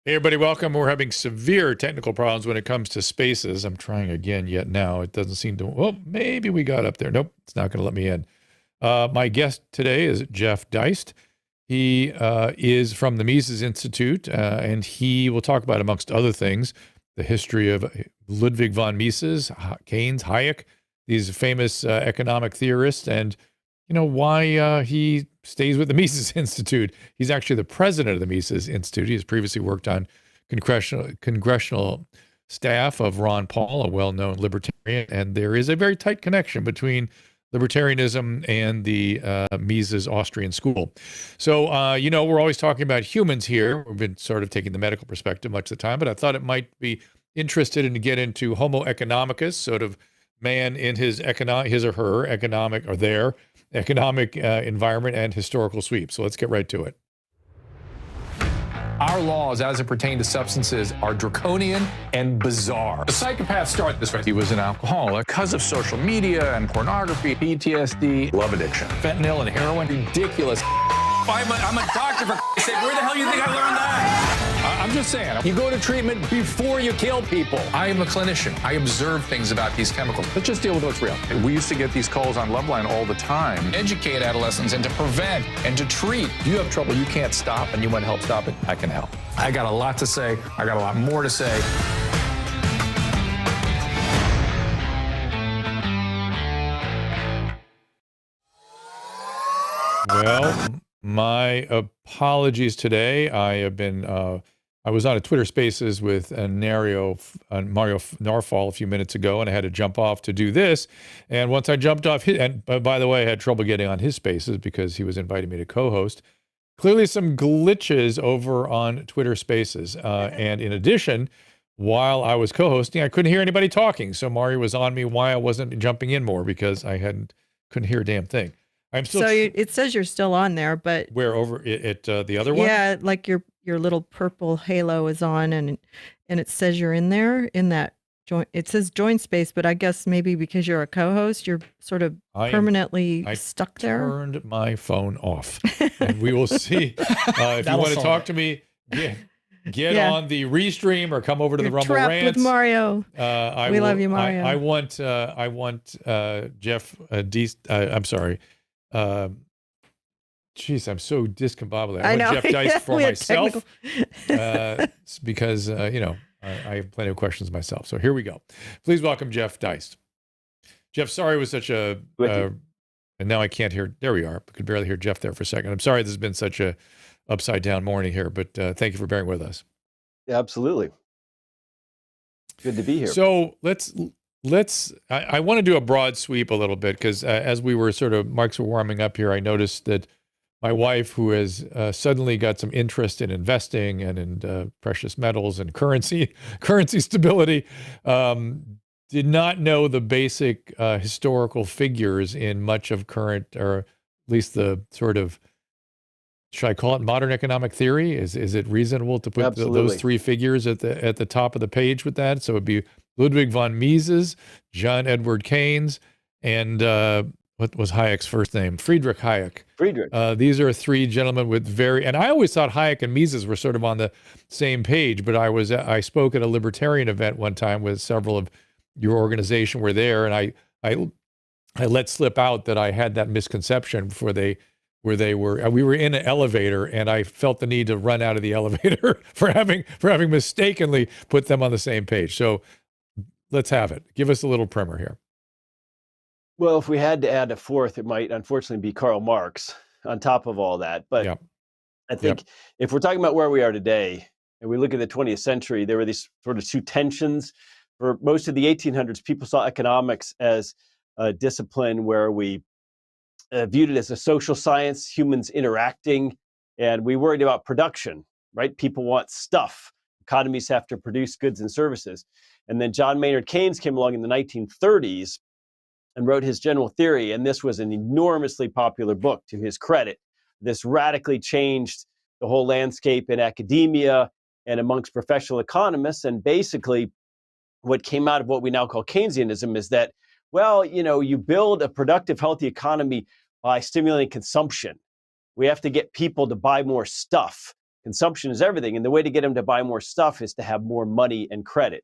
Hey, everybody, welcome. We're having severe technical problems when it comes to spaces. I'm trying again yet now. It doesn't seem to, well, maybe we got up there. Nope, it's not going to let me in. My guest today is Jeff Deist. He is from the Mises Institute, and he will talk about, amongst other things, the history of Ludwig von Mises, Keynes, Hayek, these famous economic theorists, and why he stays with the Mises Institute. He's actually the president of the Mises Institute. He has previously worked on congressional staff of Ron Paul, a well-known libertarian, and there is a very tight connection between libertarianism and the Mises Austrian school. So, we're always talking about humans here. We've been sort of taking the medical perspective much of the time, but I thought it might be interested in to get into Homo economicus, sort of man in his or her economic or their economic environment and historical sweep. So let's get right to it. Our laws, as it pertains to substances, are draconian and bizarre. The psychopaths start this way. He was an alcoholic because of social media and pornography, PTSD, love addiction, fentanyl and heroin. Ridiculous. I'm a doctor, for Christ's sake. Where the hell do you think I learned that? I'm just saying, you go to treatment before you kill people. I am a clinician. I observe things about these chemicals. Let's just deal with what's real. We used to get these calls on Loveline all the time. Educate adolescents and to prevent and to treat. If you have trouble you can't stop and you want to help stop it, I can help. I got a lot to say. I got a lot more to say. Well, my apologies today. I was on a Twitter Spaces with Mario Narfall a few minutes ago, and I had to jump off to do this. And once I jumped off, and by the way, I had trouble getting on his Spaces because he was inviting me to co-host. Clearly some glitches over on Twitter Spaces. And in addition, while I was co-hosting, I couldn't hear anybody talking. So Mario was on me why I wasn't jumping in more because I couldn't hear a damn thing. I'm still. So it says you're still on there, but where over at the other one? Yeah, like your little purple halo is on, and it says you're in there in that join. It says join space, but I guess maybe because you're a co-host, you're sort of permanently stuck there. I turned my phone off, and we will see if you want to talk to me. Get on the restream or come over to the Rumble trapped Rants. With Mario. We love you, Mario. I want Jeff Deist. I'm sorry. Geez, I'm so discombobulated. I want Jeff Deist for myself because I have plenty of questions myself. So here we go. Please welcome Jeff Deist. Jeff, sorry it was such a and now I can't hear. There we are. I could barely hear Jeff there for a second. I'm sorry this has been such a upside down morning here, but thank you for bearing with us. Yeah, absolutely. Good to be here. So I want to do a broad sweep a little bit because as we were Marks were warming up here, I noticed that my wife, who has suddenly got some interest in investing and in precious metals and currency stability, did not know the basic historical figures in much of current, or at least the should I call it modern economic theory? Is it reasonable to put those three figures at the top of the page with that? So it'd be Ludwig von Mises, John Edward Keynes, and what was Hayek's first name? Friedrich Hayek. These are three gentlemen with and I always thought Hayek and Mises were sort of on the same page, but I spoke at a libertarian event one time with several of your organization were there, and I let slip out that I had that misconception we were in an elevator, and I felt the need to run out of the elevator for having mistakenly put them on the same page. So let's have it. Give us a little primer here. Well, if we had to add a fourth, it might unfortunately be Karl Marx on top of all that. But I think if we're talking about where we are today, and we look at the 20th century, there were these sort of two tensions. For most of the 1800s, people saw economics as a discipline where we viewed it as a social science, humans interacting, and we worried about production, right? People want stuff. Economies have to produce goods and services. And then John Maynard Keynes came along in the 1930s and wrote his general theory, and this was an enormously popular book to his credit. This radically changed the whole landscape in academia and amongst professional economists, and basically what came out of what we now call Keynesianism is that, well, you build a productive, healthy economy by stimulating consumption. We have to get people to buy more stuff. consumption is everything. And the way to get them to buy more stuff is to have more money and credit.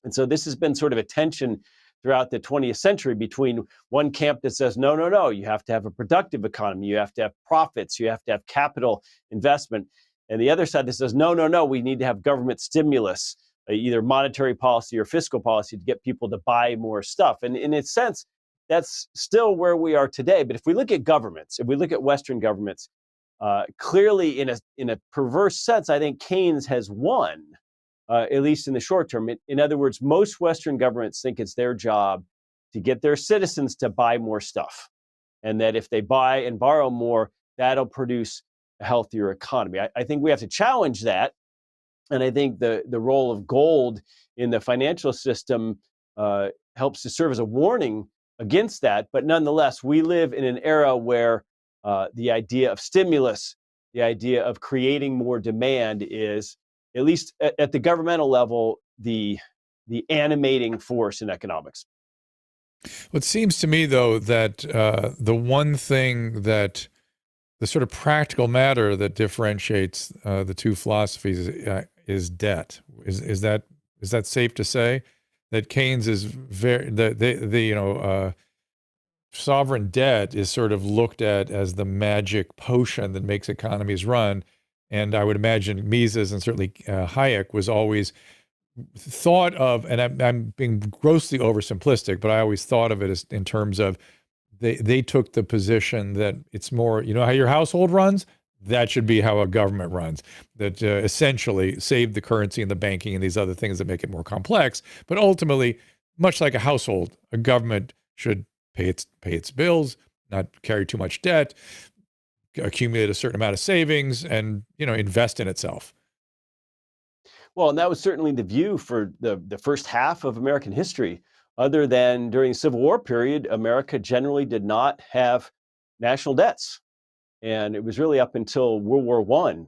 And so this has been sort of a tension throughout the 20th century between one camp that says, no, no, no, you have to have a productive economy, you have to have profits, you have to have capital investment. And the other side that says, no, no, no, we need to have government stimulus, either monetary policy or fiscal policy to get people to buy more stuff. And in a sense, that's still where we are today. But if we look at governments, if we look at Western governments, clearly in a perverse sense, I think Keynes has won. At least in the short term. In other words, most Western governments think it's their job to get their citizens to buy more stuff. And that if they buy and borrow more, that'll produce a healthier economy. I think we have to challenge that. And I think the role of gold in the financial system helps to serve as a warning against that. But nonetheless, we live in an era where the idea of stimulus, the idea of creating more demand is, at least at the governmental level, the animating force in economics. Well, it seems to me, though, that the one thing that the sort of practical matter that differentiates the two philosophies is debt. Is that safe to say that Keynes is very sovereign debt is sort of looked at as the magic potion that makes economies run. And I would imagine Mises and certainly Hayek was always thought of, and I'm being grossly oversimplistic, but I always thought of it as in terms of they took the position that it's more, you know how your household runs? That should be how a government runs. That essentially save the currency and the banking and these other things that make it more complex. But ultimately, much like a household, a government should pay its bills, not carry too much debt, accumulate a certain amount of savings, and invest in itself. Well, and that was certainly the view for the first half of American history. Other than during the Civil War period, America generally did not have national debts. And it was really up until World War I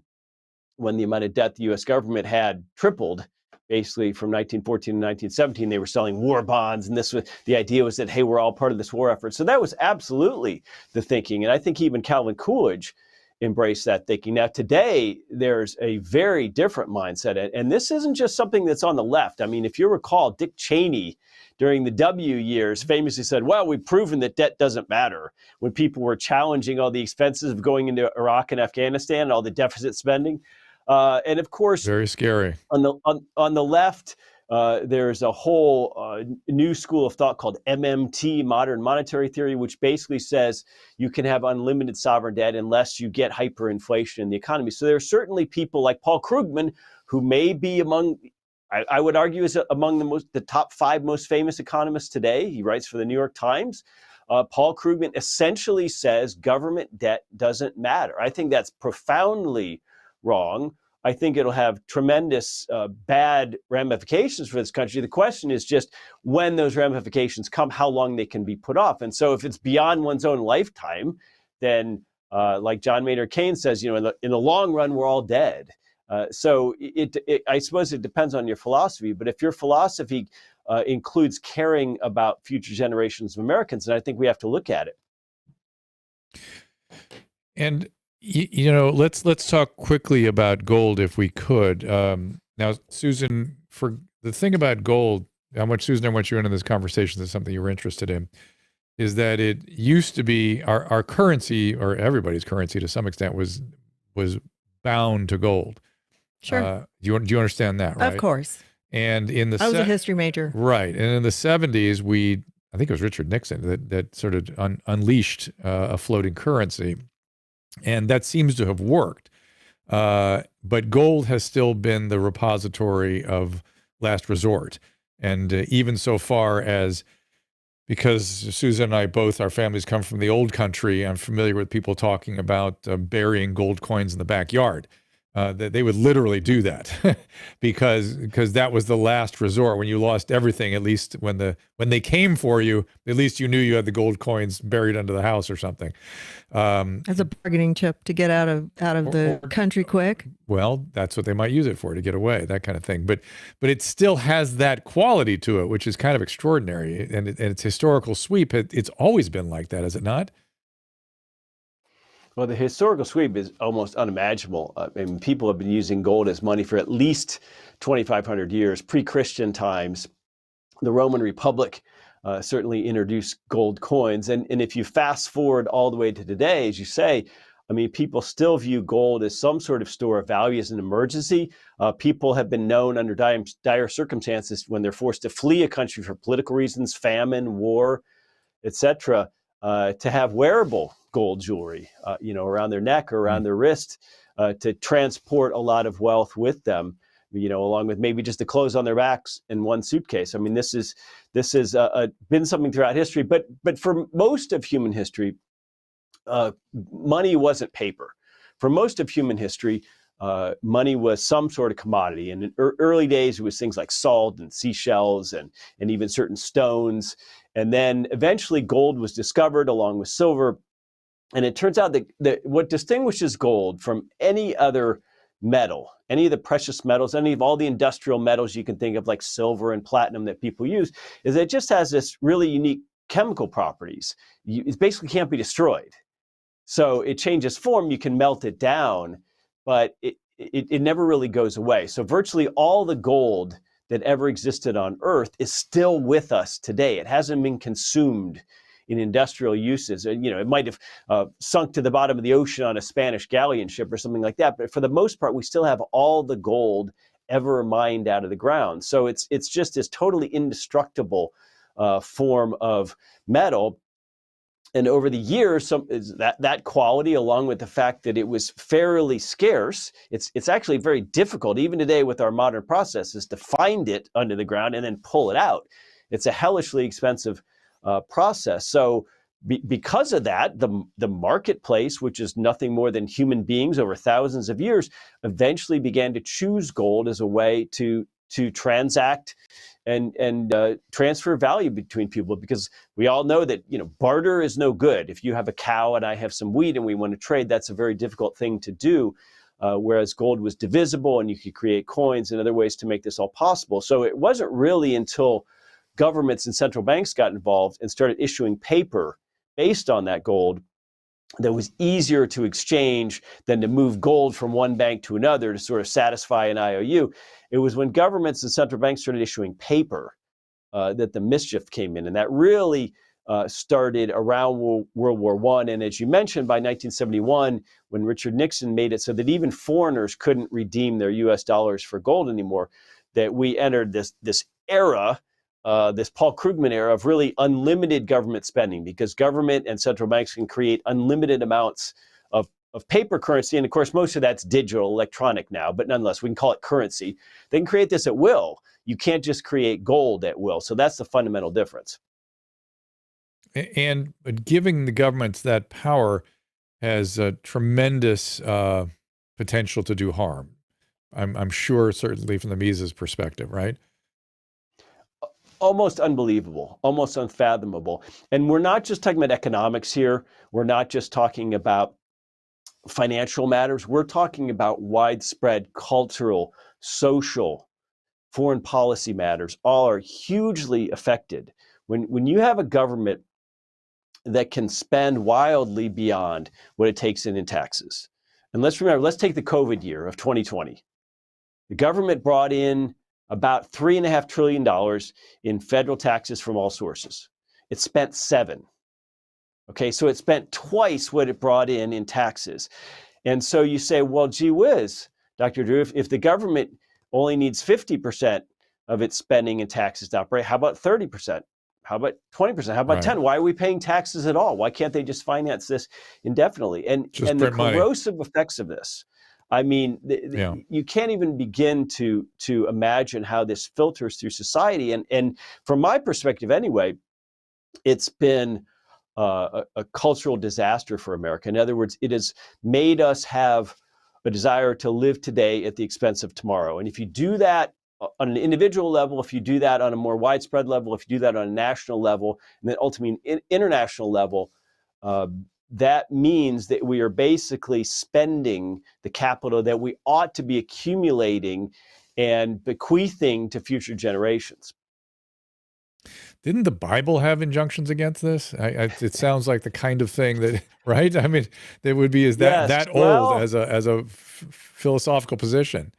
when the amount of debt the U.S. government had tripled. Basically, from 1914 to 1917, they were selling war bonds, and the idea was that, hey, we're all part of this war effort. So that was absolutely the thinking, and I think even Calvin Coolidge embraced that thinking. Now, today, there's a very different mindset, and this isn't just something that's on the left. I mean, if you recall, Dick Cheney during the W years famously said, well, we've proven that debt doesn't matter, when people were challenging all the expenses of going into Iraq and Afghanistan, all the deficit spending. And of course, very scary. On the left, there's a whole new school of thought called MMT, modern monetary theory, which basically says you can have unlimited sovereign debt unless you get hyperinflation in the economy. So there are certainly people like Paul Krugman, who may be among, I would argue, is among the top 5 most famous economists today. He writes for the New York Times. Paul Krugman essentially says government debt doesn't matter. I think that's profoundly wrong. I think it'll have tremendous bad ramifications for this country. The question is just when those ramifications come, how long they can be put off. And so if it's beyond one's own lifetime, then like John Maynard Keynes says, in the long run, we're all dead. So I suppose it depends on your philosophy. But if your philosophy includes caring about future generations of Americans, then I think we have to look at it. And let's talk quickly about gold if we could. Now, Susan, for the thing about gold, Susan, I want you into this conversation. That's something you were interested in, is that it used to be our currency, or everybody's currency to some extent, was bound to gold. Sure. Do you understand that, right? Of course. And I was a history major. Right. And in the 70s, I think it was Richard Nixon that sort of unleashed a floating currency. And that seems to have worked. But gold has still been the repository of last resort. And even so far as, because Susan and I both, our families come from the old country, I'm familiar with people talking about burying gold coins in the backyard. That they would literally do that because that was the last resort. When you lost everything, at least when they came for you, at least you knew you had the gold coins buried under the house or something. As a bargaining chip to get out of the country quick. Well, that's what they might use it for, to get away, that kind of thing. But it still has that quality to it, which is kind of extraordinary. And its historical sweep, it's always been like that, is it not? Well, the historical sweep is almost unimaginable. I mean, people have been using gold as money for at least 2,500 years, pre-Christian times. The Roman Republic certainly introduced gold coins. And if you fast forward all the way to today, as you say, I mean, people still view gold as some sort of store of value as an emergency. People have been known under dire circumstances when they're forced to flee a country for political reasons, famine, war, etc., to have wearable gold jewelry, around their neck or around their wrist, to transport a lot of wealth with them, along with maybe just the clothes on their backs in one suitcase. I mean, this has been something throughout history, but for most of human history, money wasn't paper. For most of human history, money was some sort of commodity. And in early days, it was things like salt and seashells and even certain stones. And then eventually gold was discovered along with silver. And it turns out that what distinguishes gold from any other metal, any of the precious metals, any of all the industrial metals you can think of like silver and platinum that people use, is that it just has this really unique chemical properties. It basically can't be destroyed. So it changes form, you can melt it down, but it never really goes away. So virtually all the gold that ever existed on Earth is still with us today. It hasn't been consumed in industrial uses. And, it might have sunk to the bottom of the ocean on a Spanish galleon ship or something like that. But for the most part, we still have all the gold ever mined out of the ground. So it's just this totally indestructible form of metal. And over the years, that quality, along with the fact that it was fairly scarce, it's actually very difficult, even today with our modern processes, to find it under the ground and then pull it out. It's a hellishly expensive process. So because of that, the marketplace, which is nothing more than human beings over thousands of years, eventually began to choose gold as a way to transact and transfer value between people, because we all know that barter is no good. If you have a cow and I have some wheat and we want to trade, that's a very difficult thing to do. Whereas gold was divisible and you could create coins and other ways to make this all possible. So it wasn't really until governments and central banks got involved and started issuing paper based on that gold that was easier to exchange than to move gold from one bank to another to sort of satisfy an IOU. It was when governments and central banks started issuing paper that the mischief came in. And that really started around World War I. And as you mentioned, by 1971, when Richard Nixon made it so that even foreigners couldn't redeem their US dollars for gold anymore, that we entered this era, this Paul Krugman era of really unlimited government spending, because government and central banks can create unlimited amounts of paper currency. And of course, most of that's digital, electronic now, but nonetheless, we can call it currency. They can create this at will. You can't just create gold at will. So that's the fundamental difference. And giving the governments that power has a tremendous potential to do harm. I'm sure, certainly from the Mises perspective, right? Almost unbelievable, almost unfathomable. And we're not just talking about economics here. We're not just talking about financial matters. We're talking about widespread cultural, social, foreign policy matters. All are hugely affected. When you have a government that can spend wildly beyond what it takes in taxes. And let's take the COVID year of 2020. The government brought in about $3.5 trillion in federal taxes from all sources. It spent $7 trillion. Okay, so it spent twice what it brought in taxes. And so you say, well, gee whiz, Dr. Drew, if the government only needs 50% of its spending and taxes to operate, how about 30%? How about 20%? How about 10%? Why are we paying taxes at all? Why can't they just finance this indefinitely? And the corrosive effects of this, I mean, you can't even begin to imagine how this filters through society. And from my perspective anyway, it's been a cultural disaster for America. In other words, it has made us have a desire to live today at the expense of tomorrow. And if you do that on an individual level, if you do that on a more widespread level, if you do that on a national level, and then ultimately international level, that means that we are basically spending the capital that we ought to be accumulating and bequeathing to future generations. Didn't the Bible have injunctions against this? It sounds like the kind of thing that, right? I mean, that would be that old as a philosophical position.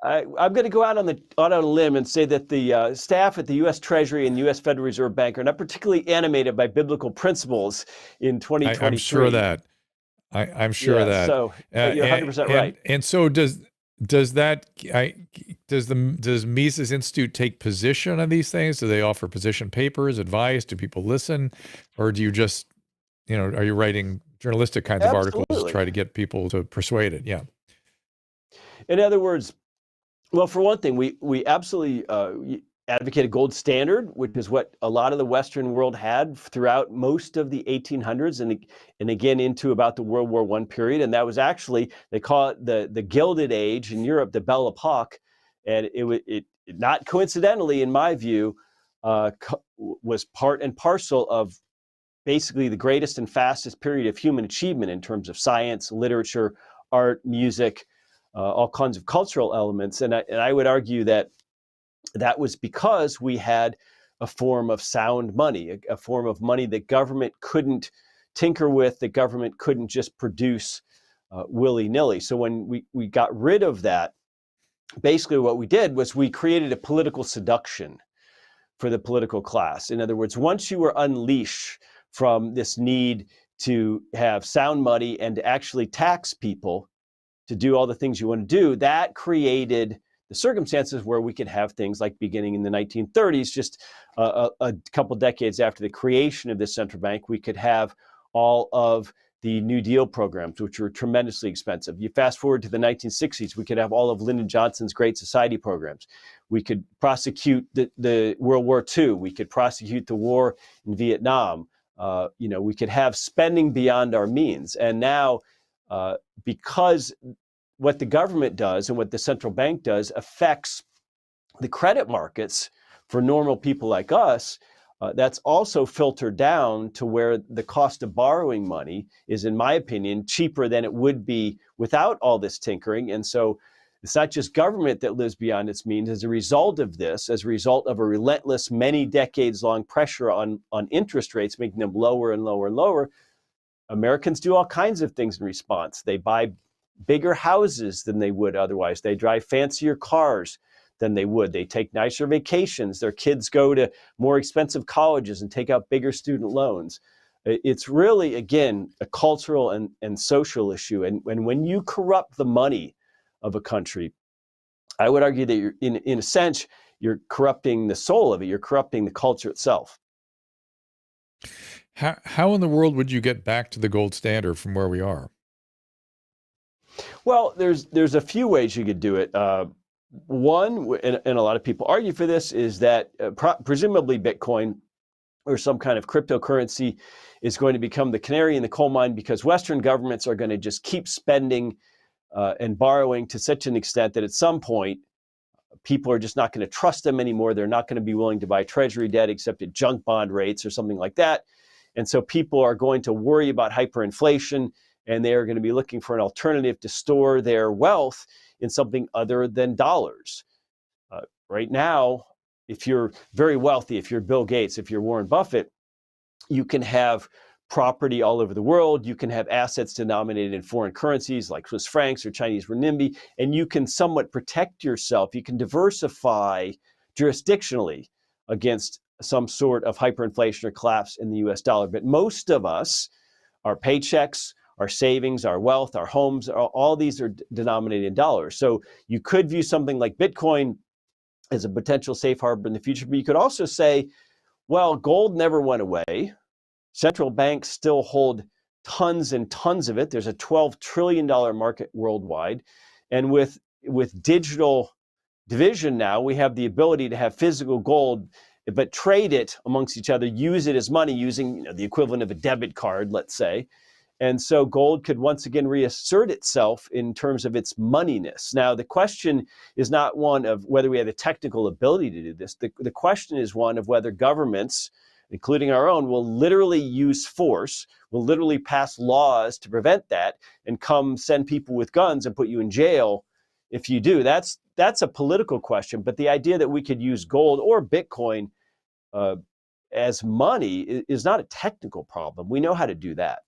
I'm going to go out on a limb and say that the staff at the U.S. Treasury and U.S. Federal Reserve Bank are not particularly animated by biblical principles in 2023. I'm sure that. I'm sure of that. So you're 100% right. And so does Mises Institute take position on these things? Do they offer position papers, advice? Do people listen, or do you just, are you writing journalistic kinds of articles to try to get people to persuade it? Yeah. In other words, well, for one thing, we absolutely advocate a gold standard, which is what a lot of the Western world had throughout most of the 1800s and again into about the World War I period. And that was actually, they call it the Gilded Age in Europe, the Belle Epoque. And it not coincidentally, in my view, was part and parcel of basically the greatest and fastest period of human achievement in terms of science, literature, art, music, all kinds of cultural elements. And I would argue that was because we had a form of sound money, a form of money that government couldn't tinker with, that government couldn't just produce willy-nilly. So when we got rid of that, basically what we did was we created a political seduction for the political class. In other words, once you were unleashed from this need to have sound money and to actually tax people to do all the things you want to do, that created the circumstances where we could have things like beginning in the 1930s, just a couple decades after the creation of this central bank, we could have all of the New Deal programs, which were tremendously expensive. You fast forward to the 1960s, we could have all of Lyndon Johnson's Great Society programs. We could prosecute the World War II. We could prosecute the war in Vietnam. We could have spending beyond our means. And now, because what the government does and what the central bank does affects the credit markets for normal people like us, that's also filtered down to where the cost of borrowing money is, in my opinion, cheaper than it would be without all this tinkering. And so it's not just government that lives beyond its means. As a result of this, as a result of a relentless, many decades long pressure on interest rates, making them lower and lower and lower, Americans do all kinds of things in response. They buy bigger houses than they would otherwise. They drive fancier cars than they would. They take nicer vacations. Their kids go to more expensive colleges and take out bigger student loans. It's really, again, a cultural and social issue. And when you corrupt the money of a country, I would argue that you're, in a sense, you're corrupting the soul of it. You're corrupting the culture itself. How in the world would you get back to the gold standard from where we are? Well, there's a few ways you could do it. One, and a lot of people argue for this, is that presumably Bitcoin or some kind of cryptocurrency is going to become the canary in the coal mine because Western governments are going to just keep spending and borrowing to such an extent that at some point, people are just not going to trust them anymore. They're not going to be willing to buy treasury debt except at junk bond rates or something like that. And so people are going to worry about hyperinflation, and they are going to be looking for an alternative to store their wealth in something other than dollars. Right now, if you're very wealthy, if you're Bill Gates, if you're Warren Buffett, you can have property all over the world. You can have assets denominated in foreign currencies like Swiss francs or Chinese renminbi, and you can somewhat protect yourself. You can diversify jurisdictionally against some sort of hyperinflation or collapse in the US dollar. But most of us, our paychecks, our savings, our wealth, our homes, all these are denominated in dollars. So you could view something like Bitcoin as a potential safe harbor in the future, but you could also say, well, gold never went away. Central banks still hold tons and tons of it. There's a $12 trillion market worldwide. And with digital division now, we have the ability to have physical gold, but trade it amongst each other, use it as money using the equivalent of a debit card, let's say. And so gold could once again reassert itself in terms of its moneyness. Now, the question is not one of whether we have the technical ability to do this. The question is one of whether governments, including our own, will literally use force, will literally pass laws to prevent that, and come send people with guns and put you in jail if you do. That's a political question. But the idea that we could use gold or Bitcoin as money is not a technical problem. We know how to do that.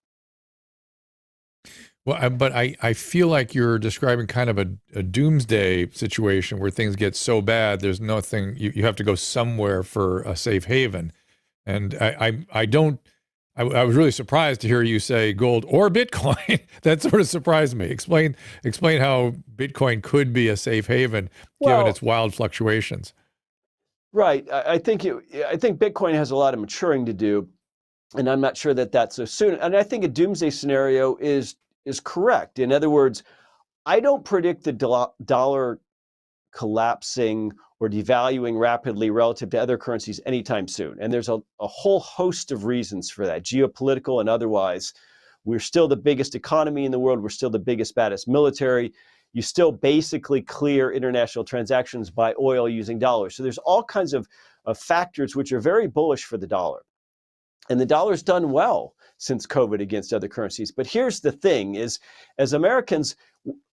Well, but I feel like you're describing kind of a doomsday situation where things get so bad, there's nothing, you have to go somewhere for a safe haven. And I was really surprised to hear you say gold or Bitcoin. That sort of surprised me. Explain how Bitcoin could be a safe haven given its wild fluctuations. Right. I think Bitcoin has a lot of maturing to do, and I'm not sure that that's so soon. And I think a doomsday scenario is correct. In other words, I don't predict the dollar collapsing or devaluing rapidly relative to other currencies anytime soon. And there's a whole host of reasons for that, geopolitical and otherwise. We're still the biggest economy in the world. We're still the biggest, baddest military. You still basically clear international transactions by oil using dollars. So there's all kinds of factors which are very bullish for the dollar. And the dollar's done well since COVID against other currencies. But here's the thing is, as Americans,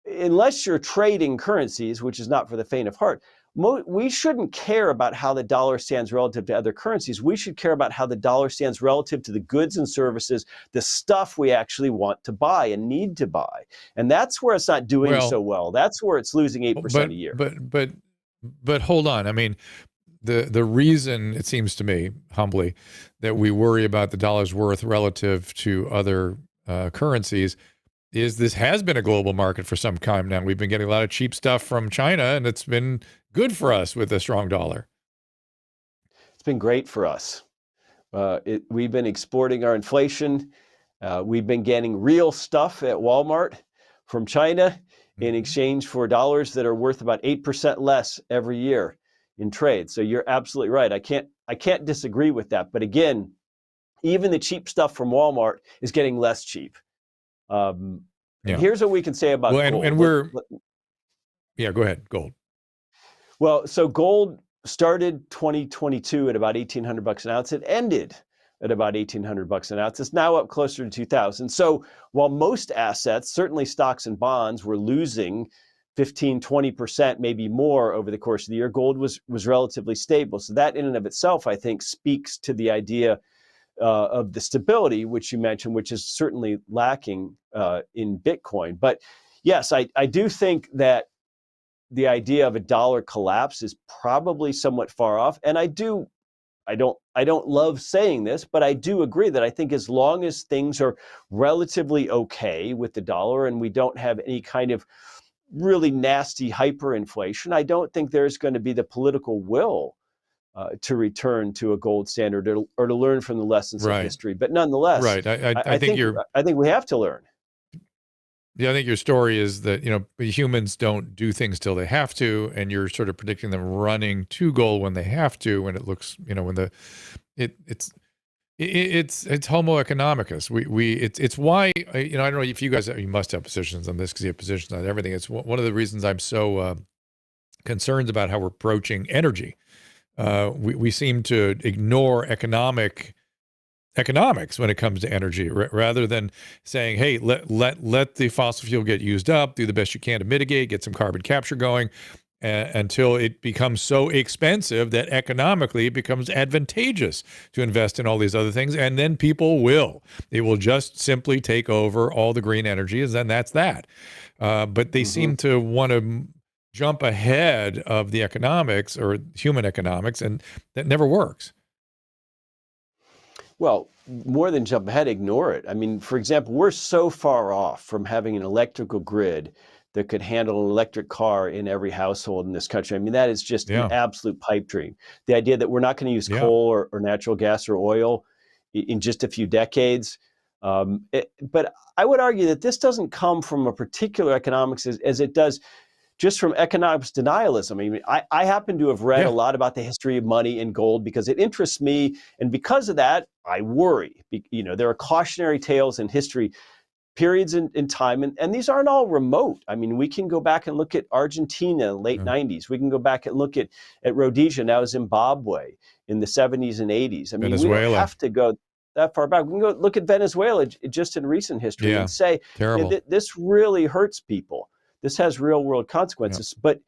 unless you're trading currencies, which is not for the faint of heart, we shouldn't care about how the dollar stands relative to other currencies. We should care about how the dollar stands relative to the goods and services, the stuff we actually want to buy and need to buy. And that's where it's not doing so well. That's where it's losing 8% a year. But hold on. I mean, the reason, it seems to me, humbly, that we worry about the dollar's worth relative to other currencies is this has been a global market for some time now. We've been getting a lot of cheap stuff from China, and it's been good for us with a strong dollar. It's been great for us. We've been exporting our inflation. We've been getting real stuff at Walmart from China in exchange for dollars that are worth about 8% less every year in trade. So you're absolutely right. I can't disagree with that. But again, even the cheap stuff from Walmart is getting less cheap. Here's what we can say about gold. And go ahead, gold. Well, so gold started 2022 at about $1,800 an ounce. It ended at about $1,800 an ounce. It's now up closer to 2,000. So while most assets, certainly stocks and bonds, were losing 15, 20%, maybe more over the course of the year, gold was relatively stable. So that in and of itself, I think, speaks to the idea of the stability, which you mentioned, which is certainly lacking in Bitcoin. But yes, I do think that the idea of a dollar collapse is probably somewhat far off. And I don't love saying this, but I do agree that I think as long as things are relatively okay with the dollar and we don't have any kind of really nasty hyperinflation, I don't think there's going to be the political will to return to a gold standard or to learn from the lessons of history. But nonetheless, I think we have to learn. Yeah, I think your story is that, humans don't do things till they have to, and you're sort of predicting them running to gold when they have to, when it looks, when it's homo economicus. It's why, I don't know if you guys, you must have positions on this because you have positions on everything. It's one of the reasons I'm so concerned about how we're approaching energy. We seem to ignore economics when it comes to energy, rather than saying, hey, let the fossil fuel get used up, do the best you can to mitigate, get some carbon capture going until it becomes so expensive that economically it becomes advantageous to invest in all these other things. And then they will just simply take over all the green energies, and that's that. But they seem to want to jump ahead of the economics or human economics, and that never works. Well, more than jump ahead, ignore it. I mean, for example, we're so far off from having an electrical grid that could handle an electric car in every household in this country. I mean, that is just an absolute pipe dream. The idea that we're not going to use coal or natural gas or oil in just a few decades. But I would argue that this doesn't come from a particular economics as it does just from economics denialism. I mean, I happen to have read a lot about the history of money and gold because it interests me. And because of that, I worry. There are cautionary tales in history, periods in time, and these aren't all remote. I mean, we can go back and look at Argentina in the late 90s. We can go back and look at Rhodesia, now Zimbabwe, in the 70s and 80s. I mean, Venezuela. We don't have to go that far back. We can go look at Venezuela just in recent history and say, this really hurts people. This has real world consequences. But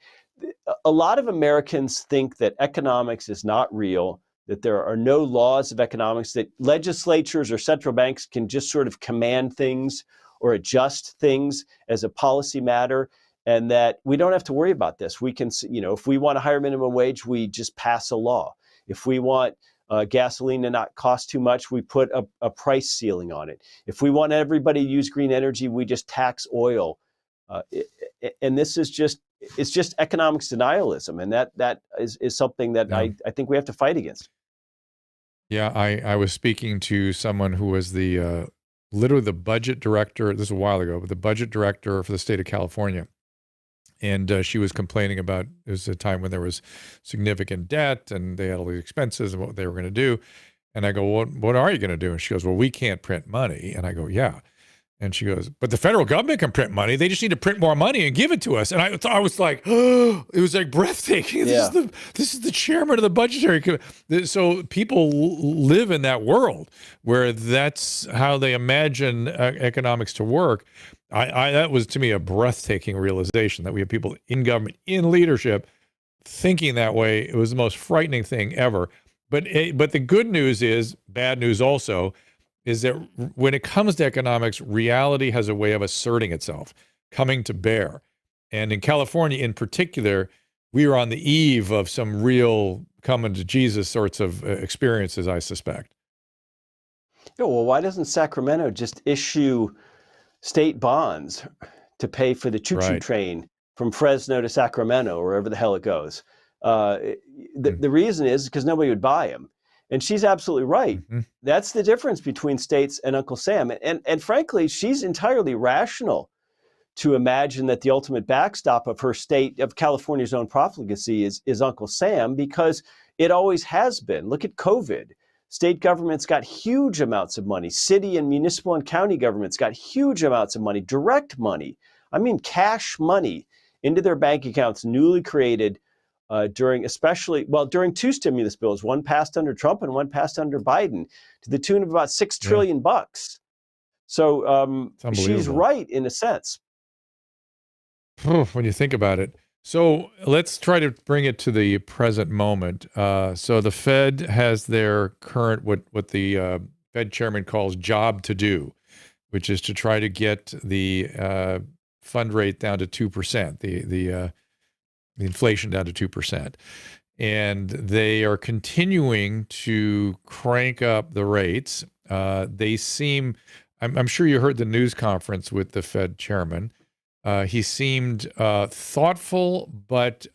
a lot of Americans think that economics is not real, that there are no laws of economics, that legislatures or central banks can just sort of command things or adjust things as a policy matter, and that we don't have to worry about this. We can, if we want a higher minimum wage, we just pass a law. If we want gasoline to not cost too much, we put a price ceiling on it. If we want everybody to use green energy, we just tax oil. And this is it's just economics denialism. And that is something that I think we have to fight against. Yeah, I was speaking to someone who was literally the budget director, this was a while ago, but the budget director for the state of California. And she was complaining about, it was a time when there was significant debt and they had all these expenses and what they were going to do. And I go, what are you going to do? And she goes, well, we can't print money. And I go, yeah. And she goes, but the federal government can print money. They just need to print more money and give it to us. And I was like, oh, it was like breathtaking. Yeah. This is the chairman of the budgetary committee. So people live in that world where that's how they imagine economics to work. That was, to me, a breathtaking realization that we have people in government, in leadership, thinking that way. It was the most frightening thing ever. But the good news is, bad news also, is that when it comes to economics, reality has a way of asserting itself, coming to bear. And in California in particular, we are on the eve of some real coming to Jesus sorts of experiences, I suspect. Yeah, well, why doesn't Sacramento just issue state bonds to pay for the choo-choo train from Fresno to Sacramento, or wherever the hell it goes? The reason is because nobody would buy them. And she's absolutely right. Mm-hmm. That's the difference between states and Uncle Sam. And frankly, she's entirely rational to imagine that the ultimate backstop of her state, of California's own profligacy, is Uncle Sam, because it always has been. Look at COVID. State governments got huge amounts of money. City and municipal and county governments got huge amounts of money, direct money. I mean, cash money into their bank accounts, newly created during two stimulus bills, one passed under Trump and one passed under Biden, to the tune of about $6 trillion bucks. So she's right in a sense. When you think about it. So let's try to bring it to the present moment. So the Fed has their current, what the Fed chairman calls job to do, which is to try to get the fund rate down to 2%, the inflation down to 2%. And they are continuing to crank up the rates. They seem, I'm sure you heard the news conference with the Fed chairman. He seemed thoughtful, but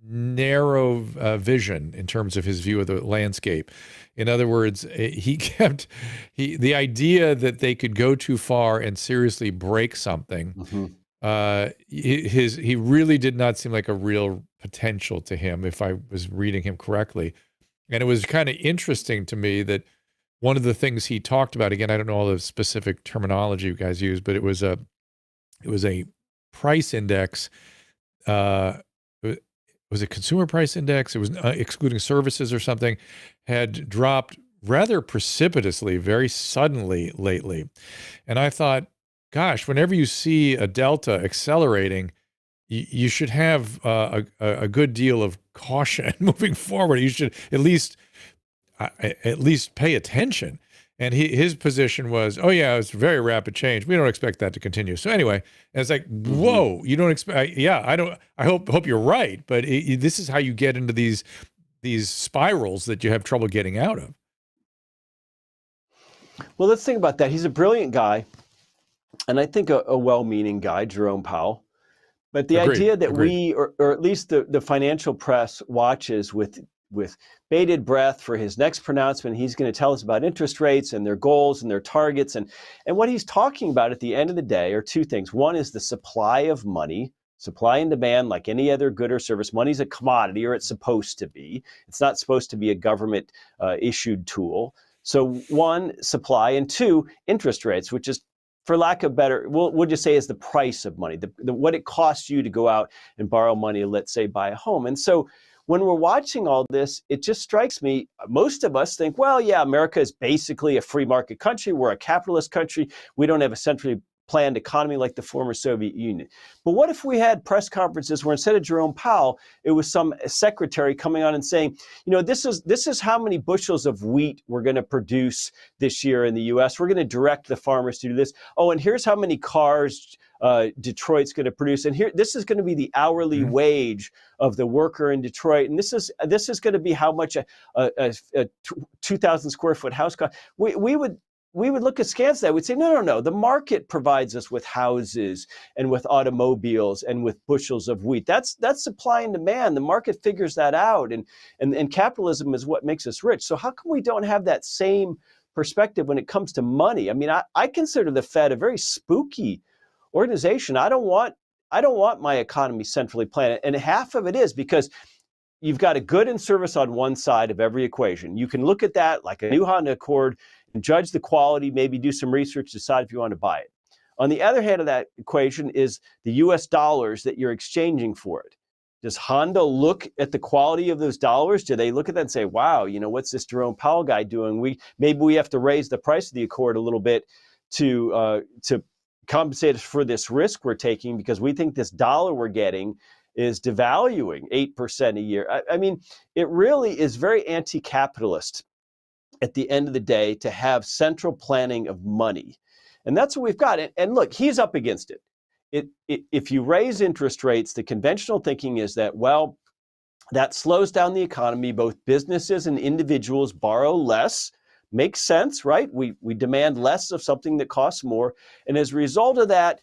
narrow vision in terms of his view of the landscape. In other words, the idea that they could go too far and seriously break something. Mm-hmm. He really did not seem like a real potential to him, if I was reading him correctly. And it was kind of interesting to me that one of the things he talked about, again, I don't know all the specific terminology you guys use, but it was a price index. Was it consumer price index? It was excluding services or something, had dropped rather precipitously, very suddenly lately. And I thought, gosh, whenever you see a delta accelerating, you should have a good deal of caution moving forward. You should at least pay attention. And his position was, oh yeah, it's very rapid change. We don't expect that to continue. So anyway, and it's like, whoa, you don't expect? Yeah, I hope you're right, but this is how you get into these spirals that you have trouble getting out of. Well, let's think about that. He's a brilliant guy, and I think a well-meaning guy, Jerome Powell. But the idea that we, or at least the financial press, watches with bated breath for his next pronouncement. He's going to tell us about interest rates and their goals and their targets. And what he's talking about at the end of the day are two things. One is the supply of money, supply and demand, like any other good or service. Money's a commodity, or it's supposed to be. It's not supposed to be a government issued tool. So one, supply, and two, interest rates, which is, for lack of better, we'll just say is the price of money, what it costs you to go out and borrow money, let's say buy a home. And so when we're watching all this, it just strikes me, most of us think, well, yeah, America is basically a free market country. We're a capitalist country. We don't have a centrally planned economy like the former Soviet Union. But what if we had press conferences where instead of Jerome Powell, it was some secretary coming on and saying, this is how many bushels of wheat we're going to produce this year in the U.S. We're going to direct the farmers to do this. Oh, and here's how many cars Detroit's going to produce, and this is going to be the hourly wage of the worker in Detroit, and this is going to be how much a 2,000 square foot house costs. We would look askance at that. We'd say, no. The market provides us with houses and with automobiles and with bushels of wheat. That's supply and demand. The market figures that out, and capitalism is what makes us rich. So how come we don't have that same perspective when it comes to money? I mean, I consider the Fed a very spooky organization. I don't want my economy centrally planned, and half of it is because you've got a good and service on one side of every equation. You can look at that like a new Honda Accord and judge the quality, maybe do some research, decide if you want to buy it. On the other hand of that equation is the US dollars that you're exchanging for it. Does Honda look at the quality of those dollars? Do they look at that and say, wow, what's this Jerome Powell guy doing? Maybe we have to raise the price of the Accord a little bit to compensate us for this risk we're taking because we think this dollar we're getting is devaluing 8% a year. I mean, it really is very anti-capitalist at the end of the day to have central planning of money. And that's what we've got. And look, he's up against it. If you raise interest rates, the conventional thinking is that, well, that slows down the economy. Both businesses and individuals borrow less. Makes sense, right? We demand less of something that costs more. And as a result of that,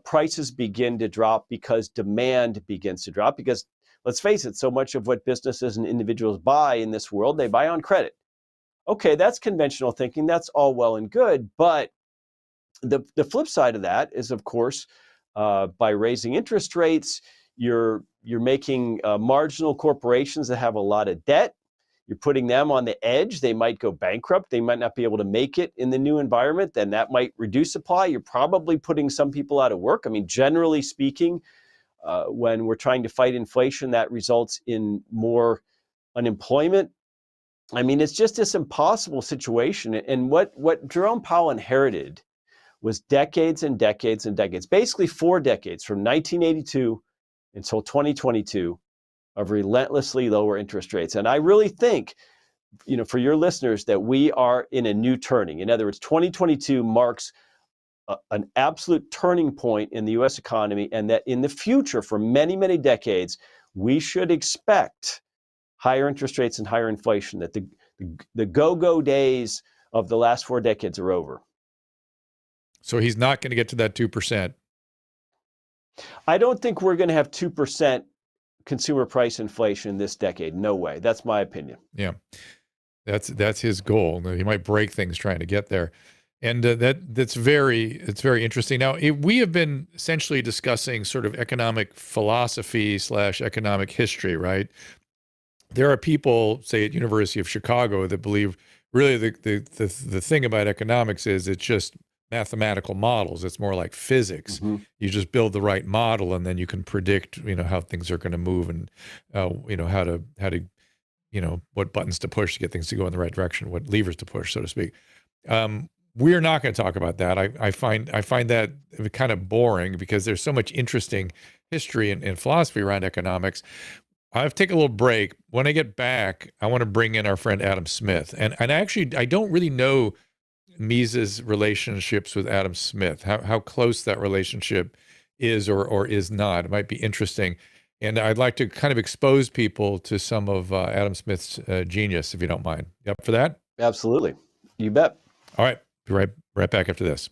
prices begin to drop because demand begins to drop. Because let's face it, so much of what businesses and individuals buy in this world, they buy on credit. Okay, that's conventional thinking. That's all well and good. But the flip side of that is, of course, by raising interest rates, you're making marginal corporations that have a lot of debt. You're putting them on the edge. They might go bankrupt. They might not be able to make it in the new environment. Then that might reduce supply. You're probably putting some people out of work. I mean, generally speaking, when we're trying to fight inflation, that results in more unemployment. I mean, it's just this impossible situation. And what Jerome Powell inherited was decades and decades and decades, basically 4 decades from 1982 until 2022. Of relentlessly lower interest rates. And I really think, for your listeners, that we are in a new turning. In other words, 2022 marks an absolute turning point in the U.S. economy, and that in the future, for many, many decades, we should expect higher interest rates and higher inflation, that the go-go days of the last 4 decades are over. So he's not going to get to that 2%. I don't think we're going to have 2% consumer price inflation this decade. No way. That's my opinion. Yeah, that's his goal. He might break things trying to get there, and it's very interesting. Now, we have been essentially discussing sort of economic philosophy / economic history, right? There are people, say at University of Chicago, that believe really the thing about economics is it's just mathematical models. It's more like physics. Mm-hmm. You just build the right model, and then you can predict, how things are going to move, and how to what buttons to push to get things to go in the right direction, what levers to push, so to speak. We're not going to talk about that. I find that kind of boring because there's so much interesting history and philosophy around economics. I have to take a little break. When I get back, I want to bring in our friend Adam Smith, and actually I don't really know Mises' relationships with Adam Smith, how close that relationship is or is not. It might be interesting. And I'd like to kind of expose people to some of Adam Smith's genius, if you don't mind. You up for that? Absolutely. You bet. All right. Be right back after this.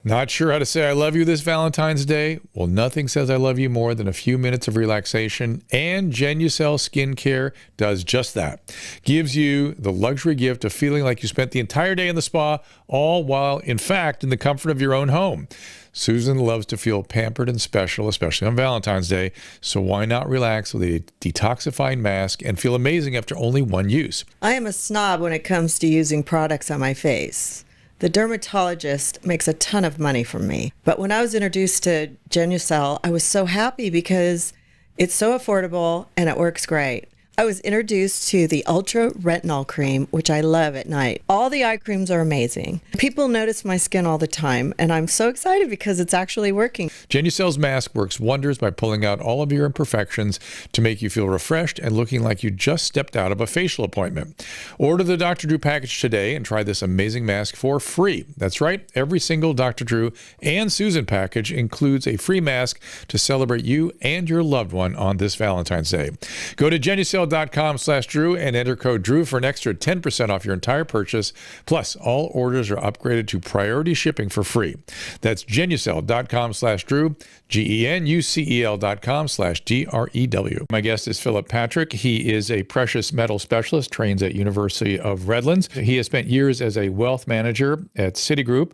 Not sure how to say I love you this Valentine's Day? Well, nothing says I love you more than a few minutes of relaxation, and Genucel Skincare does just that. Gives you the luxury gift of feeling like you spent the entire day in the spa, all while, in fact, in the comfort of your own home. Susan loves to feel pampered and special, especially on Valentine's Day, so why not relax with a detoxifying mask and feel amazing after only one use? I am a snob when it comes to using products on my face. The dermatologist makes a ton of money from me. But when I was introduced to Genucel, I was so happy because it's so affordable and it works great. I was introduced to the Ultra Retinol Cream, which I love at night. All the eye creams are amazing. People notice my skin all the time, and I'm so excited because it's actually working. Genucel's mask works wonders by pulling out all of your imperfections to make you feel refreshed and looking like you just stepped out of a facial appointment. Order the Dr. Drew package today and try this amazing mask for free. That's right, every single Dr. Drew and Susan package includes a free mask to celebrate you and your loved one on this Valentine's Day. Go to Genucel.com/Drew and enter code Drew for an extra 10% off your entire purchase. Plus, all orders are upgraded to priority shipping for free. That's Genucel.com/Drew, GENUCEL.com/DREW. My guest is Philip Patrick. He is a precious metal specialist, trains at University of Redlands. He has spent years as a wealth manager at Citigroup,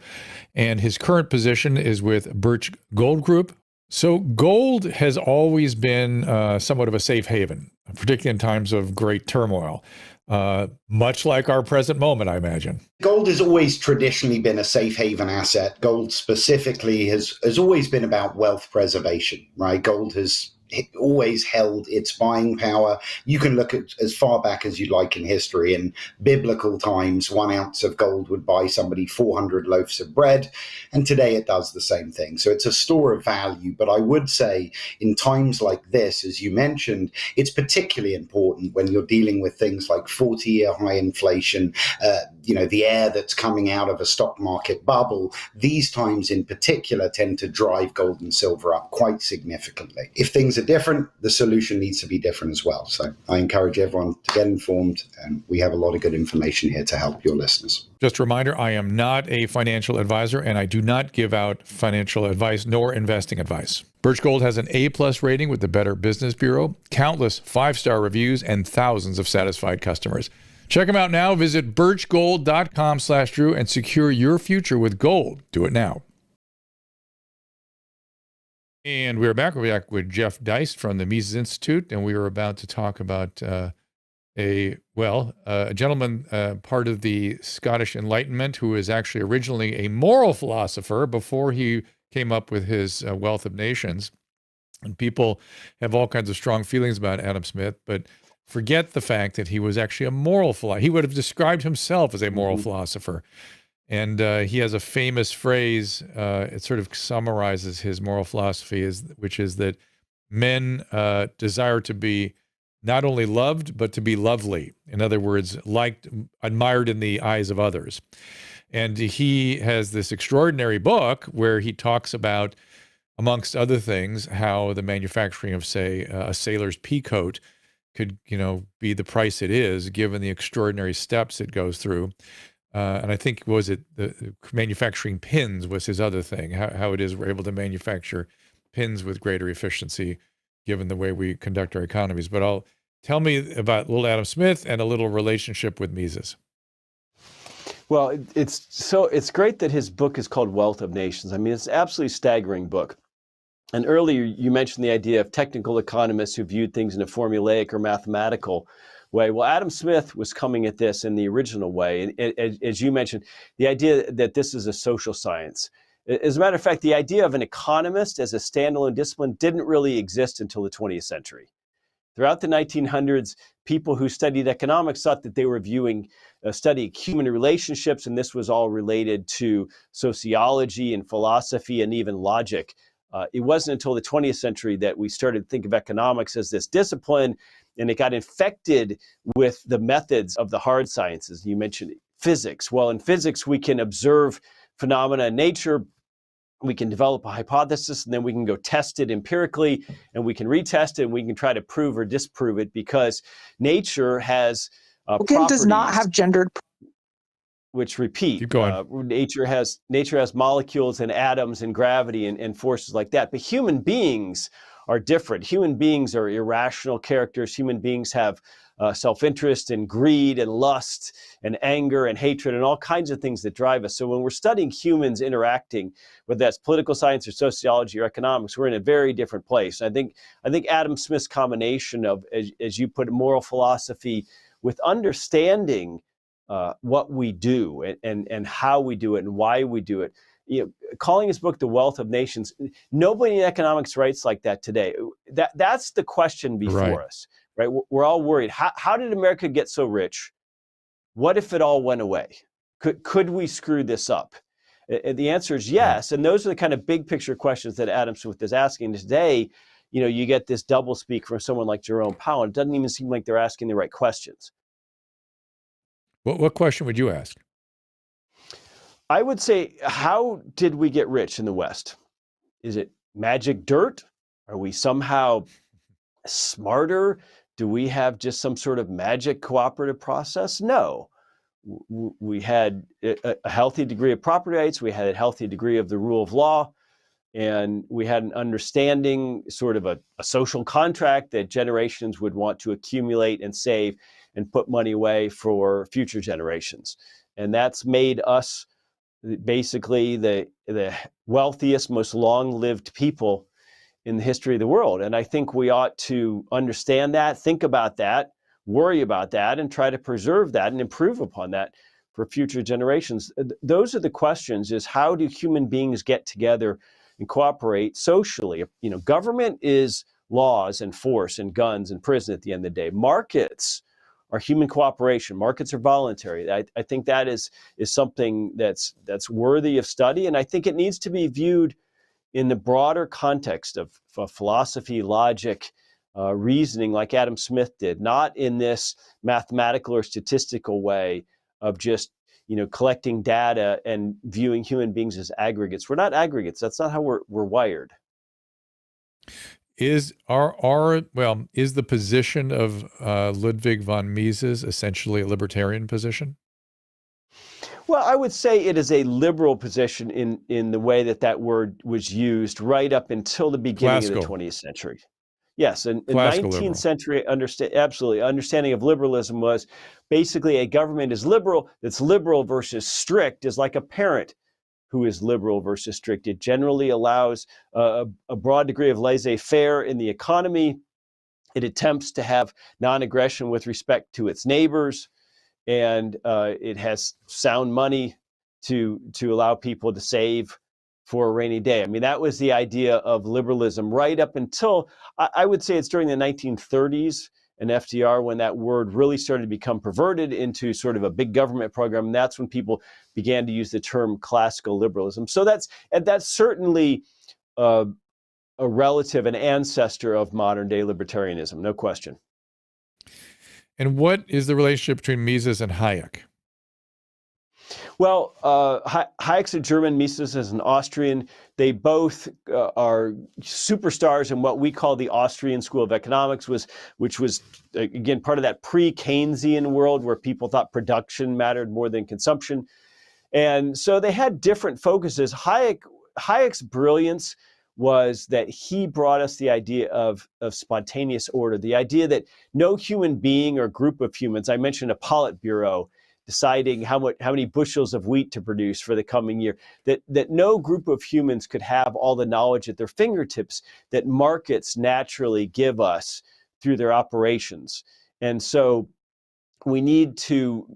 and his current position is with Birch Gold Group. So gold has always been somewhat of a safe haven, particularly in times of great turmoil, much like our present moment, I imagine. Gold has always traditionally been a safe haven asset. Gold specifically has always been about wealth preservation, right? Gold has always held its buying power. You can look at as far back as you like in history. In biblical times, 1 ounce of gold would buy somebody 400 loaves of bread, and today it does the same thing. So it's a store of value. But I would say in times like this, as you mentioned, it's particularly important when you're dealing with things like 40-year high inflation, the air that's coming out of a stock market bubble. These times in particular tend to drive gold and silver up quite significantly. If things are different, the solution needs to be different as well. So I encourage everyone to get informed, and we have a lot of good information here to help your listeners. Just a reminder, I am not a financial advisor, and I do not give out financial advice nor investing advice. Birch Gold has an A+ rating with the Better Business Bureau, countless 5-star reviews, and thousands of satisfied customers. Check them out now. Visit birchgold.com/Drew and secure your future with gold. Do it now. And we're back. We're back with Jeff Deist from the Mises Institute, and we were about to talk about a gentleman, part of the Scottish Enlightenment, who is actually originally a moral philosopher before he came up with his Wealth of Nations. And people have all kinds of strong feelings about Adam Smith, but forget the fact that he was actually a moral philosopher. He would have described himself as a moral philosopher. And he has a famous phrase, it sort of summarizes his moral philosophy, which is that men desire to be not only loved, but to be lovely. In other words, liked, admired in the eyes of others. And he has this extraordinary book where he talks about, amongst other things, how the manufacturing of, say, a sailor's pea coat could, be the price it is, given the extraordinary steps it goes through. And I think, the manufacturing pins was his other thing, how it is we're able to manufacture pins with greater efficiency, given the way we conduct our economies. But tell me about little Adam Smith and a little relationship with Mises. Well, it's great that his book is called Wealth of Nations. I mean, it's an absolutely staggering book. And earlier you mentioned the idea of technical economists who viewed things in a formulaic or mathematical way. Well, Adam Smith was coming at this in the original way. And as you mentioned, the idea that this is a social science. As a matter of fact, the idea of an economist as a standalone discipline didn't really exist until the 20th century. Throughout the 1900s, people who studied economics thought that they were studying human relationships, and this was all related to sociology and philosophy and even logic. It wasn't until the 20th century that we started to think of economics as this discipline, and it got infected with the methods of the hard sciences. You mentioned physics. Well, in physics, we can observe phenomena in nature. We can develop a hypothesis, and then we can go test it empirically, and we can retest it, and we can try to prove or disprove it, because nature has properties does not have gendered, which repeat. Keep going. Nature has molecules and atoms and gravity and forces like that. But human beings are different. Human beings are irrational characters. Human beings have self-interest and greed and lust and anger and hatred and all kinds of things that drive us. So when we're studying humans interacting, whether that's political science or sociology or economics, we're in a very different place. I think Adam Smith's combination of, as you put it, moral philosophy with understanding what we do and how we do it and why we do it. Calling his book The Wealth of Nations, nobody in economics writes like that today. That's the question before us. right? We're all worried. How did America get so rich? What if it all went away? Could we screw this up? The answer is yes. And those are the kind of big picture questions that Adam Smith is asking today. You get this double speak from someone like Jerome Powell. It doesn't even seem like they're asking the right questions. What question would you ask? I would say, how did we get rich in the West? Is it magic dirt? Are we somehow smarter? Do we have just some sort of magic cooperative process? No. We had a healthy degree of property rights. We had a healthy degree of the rule of law. And we had an understanding, sort of a social contract that generations would want to accumulate and save and put money away for future generations. And that's made us basically the wealthiest, most long-lived people in the history of the world. And I think we ought to understand that, think about that, worry about that, and try to preserve that and improve upon that for future generations. Those are the questions: is how do human beings get together and cooperate socially? Government is laws and force and guns and prison at the end of the day. Markets are human cooperation. Markets are voluntary. I think that is something that's worthy of study, and I think it needs to be viewed in the broader context of philosophy, logic, reasoning, like Adam Smith did, not in this mathematical or statistical way of just collecting data and viewing human beings as aggregates. We're not aggregates. That's not how we're wired. Is the position of Ludwig von Mises essentially a libertarian position? Well, I would say it is a liberal position in the way that word was used right up until the beginning of the 20th century. Yes, and in 19th century understanding of liberalism was basically a government is liberal. That's liberal versus strict is like a parent who is liberal versus strict. It generally allows a broad degree of laissez-faire in the economy. It attempts to have non-aggression with respect to its neighbors, and it has sound money to allow people to save for a rainy day. I mean, that was the idea of liberalism right up until, I would say it's during the 1930s and FDR when that word really started to become perverted into sort of a big government program. And that's when people began to use the term classical liberalism. So that's certainly a relative, an ancestor of modern day libertarianism, no question. And what is the relationship between Mises and Hayek? Well, Hayek's a German, Mises is an Austrian. They both are superstars in what we call the Austrian School of Economics, which was, again, part of that pre-Keynesian world where people thought production mattered more than consumption. And so they had different focuses. Hayek's brilliance was that he brought us the idea of spontaneous order, the idea that no human being or group of humans, I mentioned a Politburo, deciding how many bushels of wheat to produce for the coming year, that no group of humans could have all the knowledge at their fingertips that markets naturally give us through their operations. And so we need to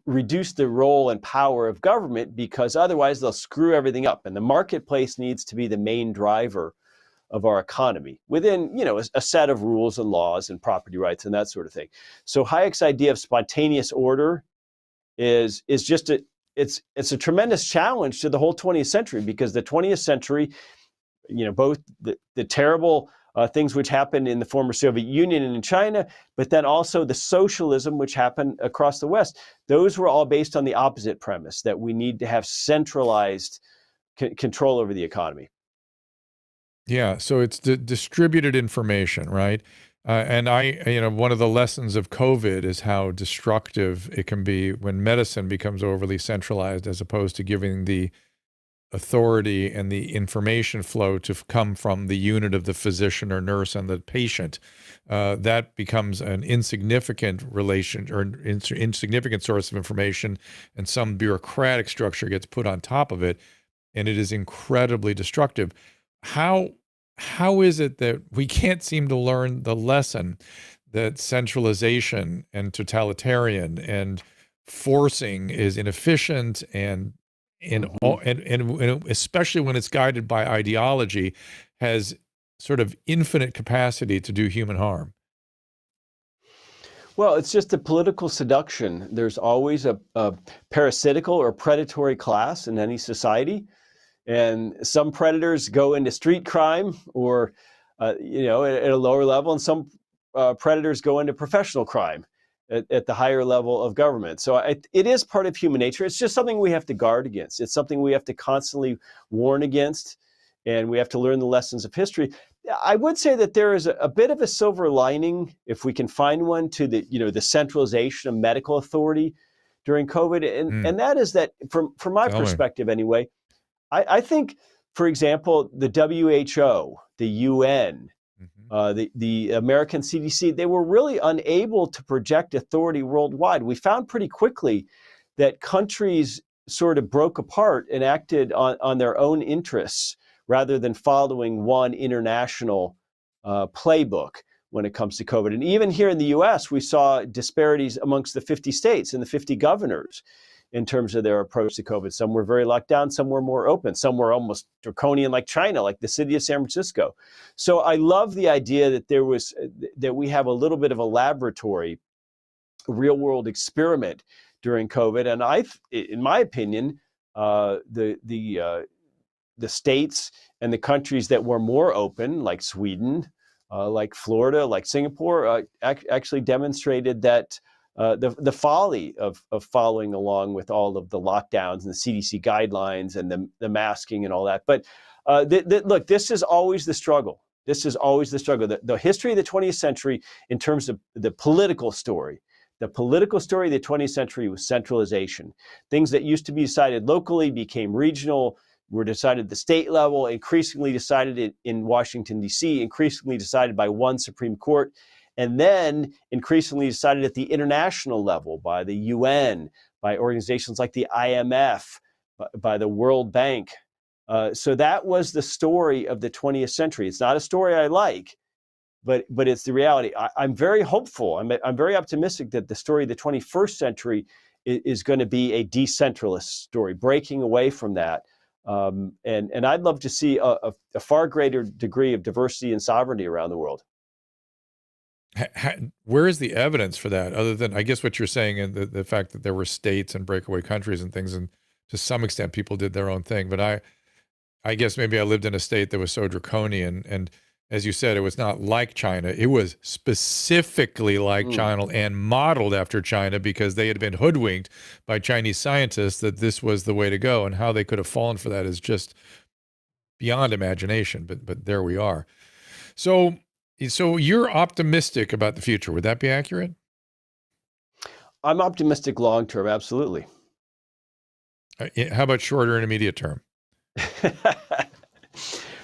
reduce the role and power of government, because otherwise they'll screw everything up. And the marketplace needs to be the main driver of our economy within, a set of rules and laws and property rights and that sort of thing. So Hayek's idea of spontaneous order is just it's a tremendous challenge to the whole 20th century, because the 20th century, both the terrible things which happened in the former Soviet Union and in China, but then also the socialism which happened across the West, those were all based on the opposite premise, that we need to have centralized control over the economy. Yeah, so it's distributed information, right? And one of the lessons of COVID is how destructive it can be when medicine becomes overly centralized, as opposed to giving the authority and the information flow to come from the unit of the physician or nurse and the patient. That becomes an insignificant relation or insignificant source of information, and some bureaucratic structure gets put on top of it, and it is incredibly destructive. How is it that we can't seem to learn the lesson that centralization and totalitarian and forcing is inefficient and especially when it's guided by ideology, has sort of infinite capacity to do human harm? Well, it's just a political seduction. There's always a parasitical or predatory class in any society. And some predators go into street crime or, at a lower level, and some predators go into professional crime at the higher level of government. So it is part of human nature. It's just something we have to guard against. It's something we have to constantly warn against, and we have to learn the lessons of history. I would say that there is a bit of a silver lining, if we can find one, to the centralization of medical authority during COVID. And that is that, from my perspective anyway, I think, for example, the WHO, the UN, the American CDC, they were really unable to project authority worldwide. We found pretty quickly that countries sort of broke apart and acted on their own interests rather than following one international playbook when it comes to COVID. And even here in the US, we saw disparities amongst the 50 states and the 50 governors in terms of their approach to COVID. Some were very locked down, some were more open, some were almost draconian like China, like the city of San Francisco. So I love the idea that we have a little bit of a laboratory, a real world experiment during COVID. And in my opinion, the states and the countries that were more open, like Sweden, like Florida, like Singapore, actually demonstrated that the folly of following along with all of the lockdowns and the CDC guidelines and the masking and all that. But look, this is always the struggle. This is always the struggle. The history of the 20th century, in terms of the political story of the 20th century was centralization. Things that used to be decided locally became regional, were decided at the state level, increasingly decided in Washington, D.C., increasingly decided by one Supreme Court, and then increasingly decided at the international level by the UN, by organizations like the IMF, by the World Bank. So that was the story of the 20th century. It's not a story I like, but it's the reality. I'm very hopeful. I'm very optimistic that the story of the 21st century is going to be a decentralist story, breaking away from that. And I'd love to see a far greater degree of diversity and sovereignty around the world. Where is the evidence for that, other than, I guess, what you're saying, and the fact that there were states and breakaway countries and things, and to some extent people did their own thing. But I guess maybe I lived in a state that was so draconian, and as you said, it was not like China. It was specifically like China and modeled after China, because they had been hoodwinked by Chinese scientists that this was the way to go, and how they could have fallen for that is just beyond imagination. But there we are. So you're optimistic about the future. Would that be accurate? I'm optimistic long term, absolutely. How about shorter and immediate term?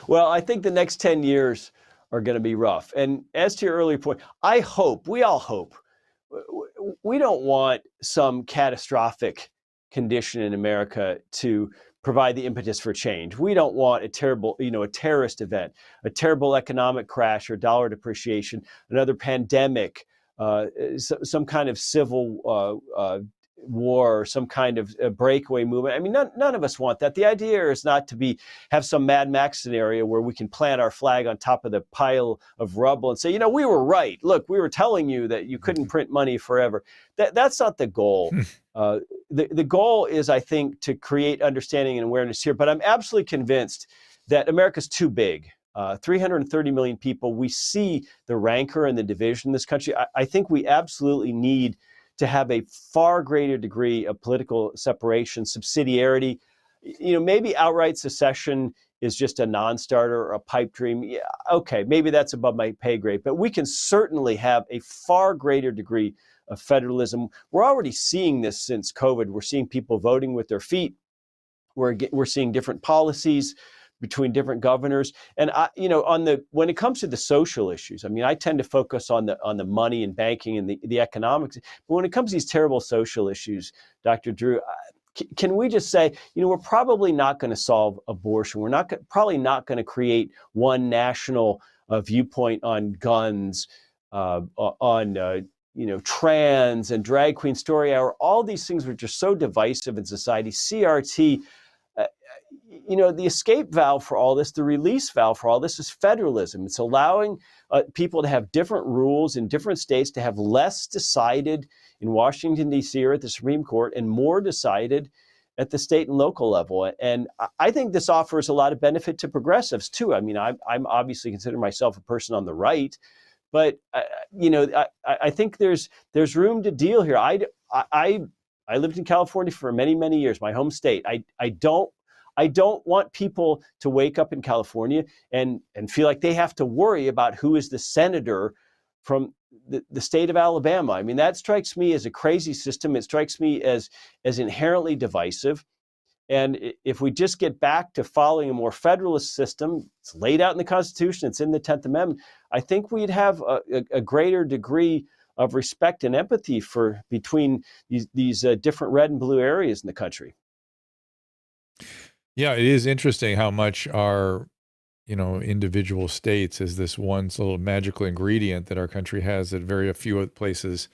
Well, I think the next 10 years are going to be rough. And as to your earlier point, we all hope. We don't want some catastrophic condition in America to provide the impetus for change. We don't want a terrible, a terrorist event, a terrible economic crash or dollar depreciation, another pandemic, some kind of civil war, or some kind of breakaway movement. I mean, none of us want that. The idea is not to have some Mad Max scenario where we can plant our flag on top of the pile of rubble and say, we were right. Look, we were telling you that you couldn't print money forever. That's not the goal. The goal is, I think, to create understanding and awareness here. But I'm absolutely convinced that America's too big. 330 million people. We see the rancor and the division in this country. I think we absolutely need to have a far greater degree of political separation, subsidiarity. Maybe outright secession is just a non-starter or a pipe dream. Yeah, okay, maybe that's above my pay grade, but we can certainly have a far greater degree of federalism. We're already seeing this since COVID. We're seeing people voting with their feet. We're seeing different policies between different governors. And when it comes to the social issues, I mean, I tend to focus on the money and banking and the economics. But when it comes to these terrible social issues, Dr. Drew, can we just say, we're probably not going to solve abortion. We're probably not going to create one national viewpoint on guns, on trans and drag queen story hour. All these things which are so divisive in society. CRT. the escape valve for all this, the release valve for all this is federalism. It's allowing people to have different rules in different states, to have less decided in Washington, D.C. or at the Supreme Court and more decided at the state and local level. And I think this offers a lot of benefit to progressives too. I mean, I'm obviously consider myself a person on the right, but I think there's room to deal here. I lived in California for many, many years, my home state. I don't want people to wake up in California and feel like they have to worry about who is the senator from the state of Alabama. I mean, that strikes me as a crazy system. It strikes me as inherently divisive. And if we just get back to following a more federalist system, it's laid out in the Constitution, it's in the 10th Amendment, I think we'd have a greater degree of respect and empathy between these different red and blue areas in the country. Yeah, it is interesting how much our, individual states is this one little magical ingredient that our country has that very few places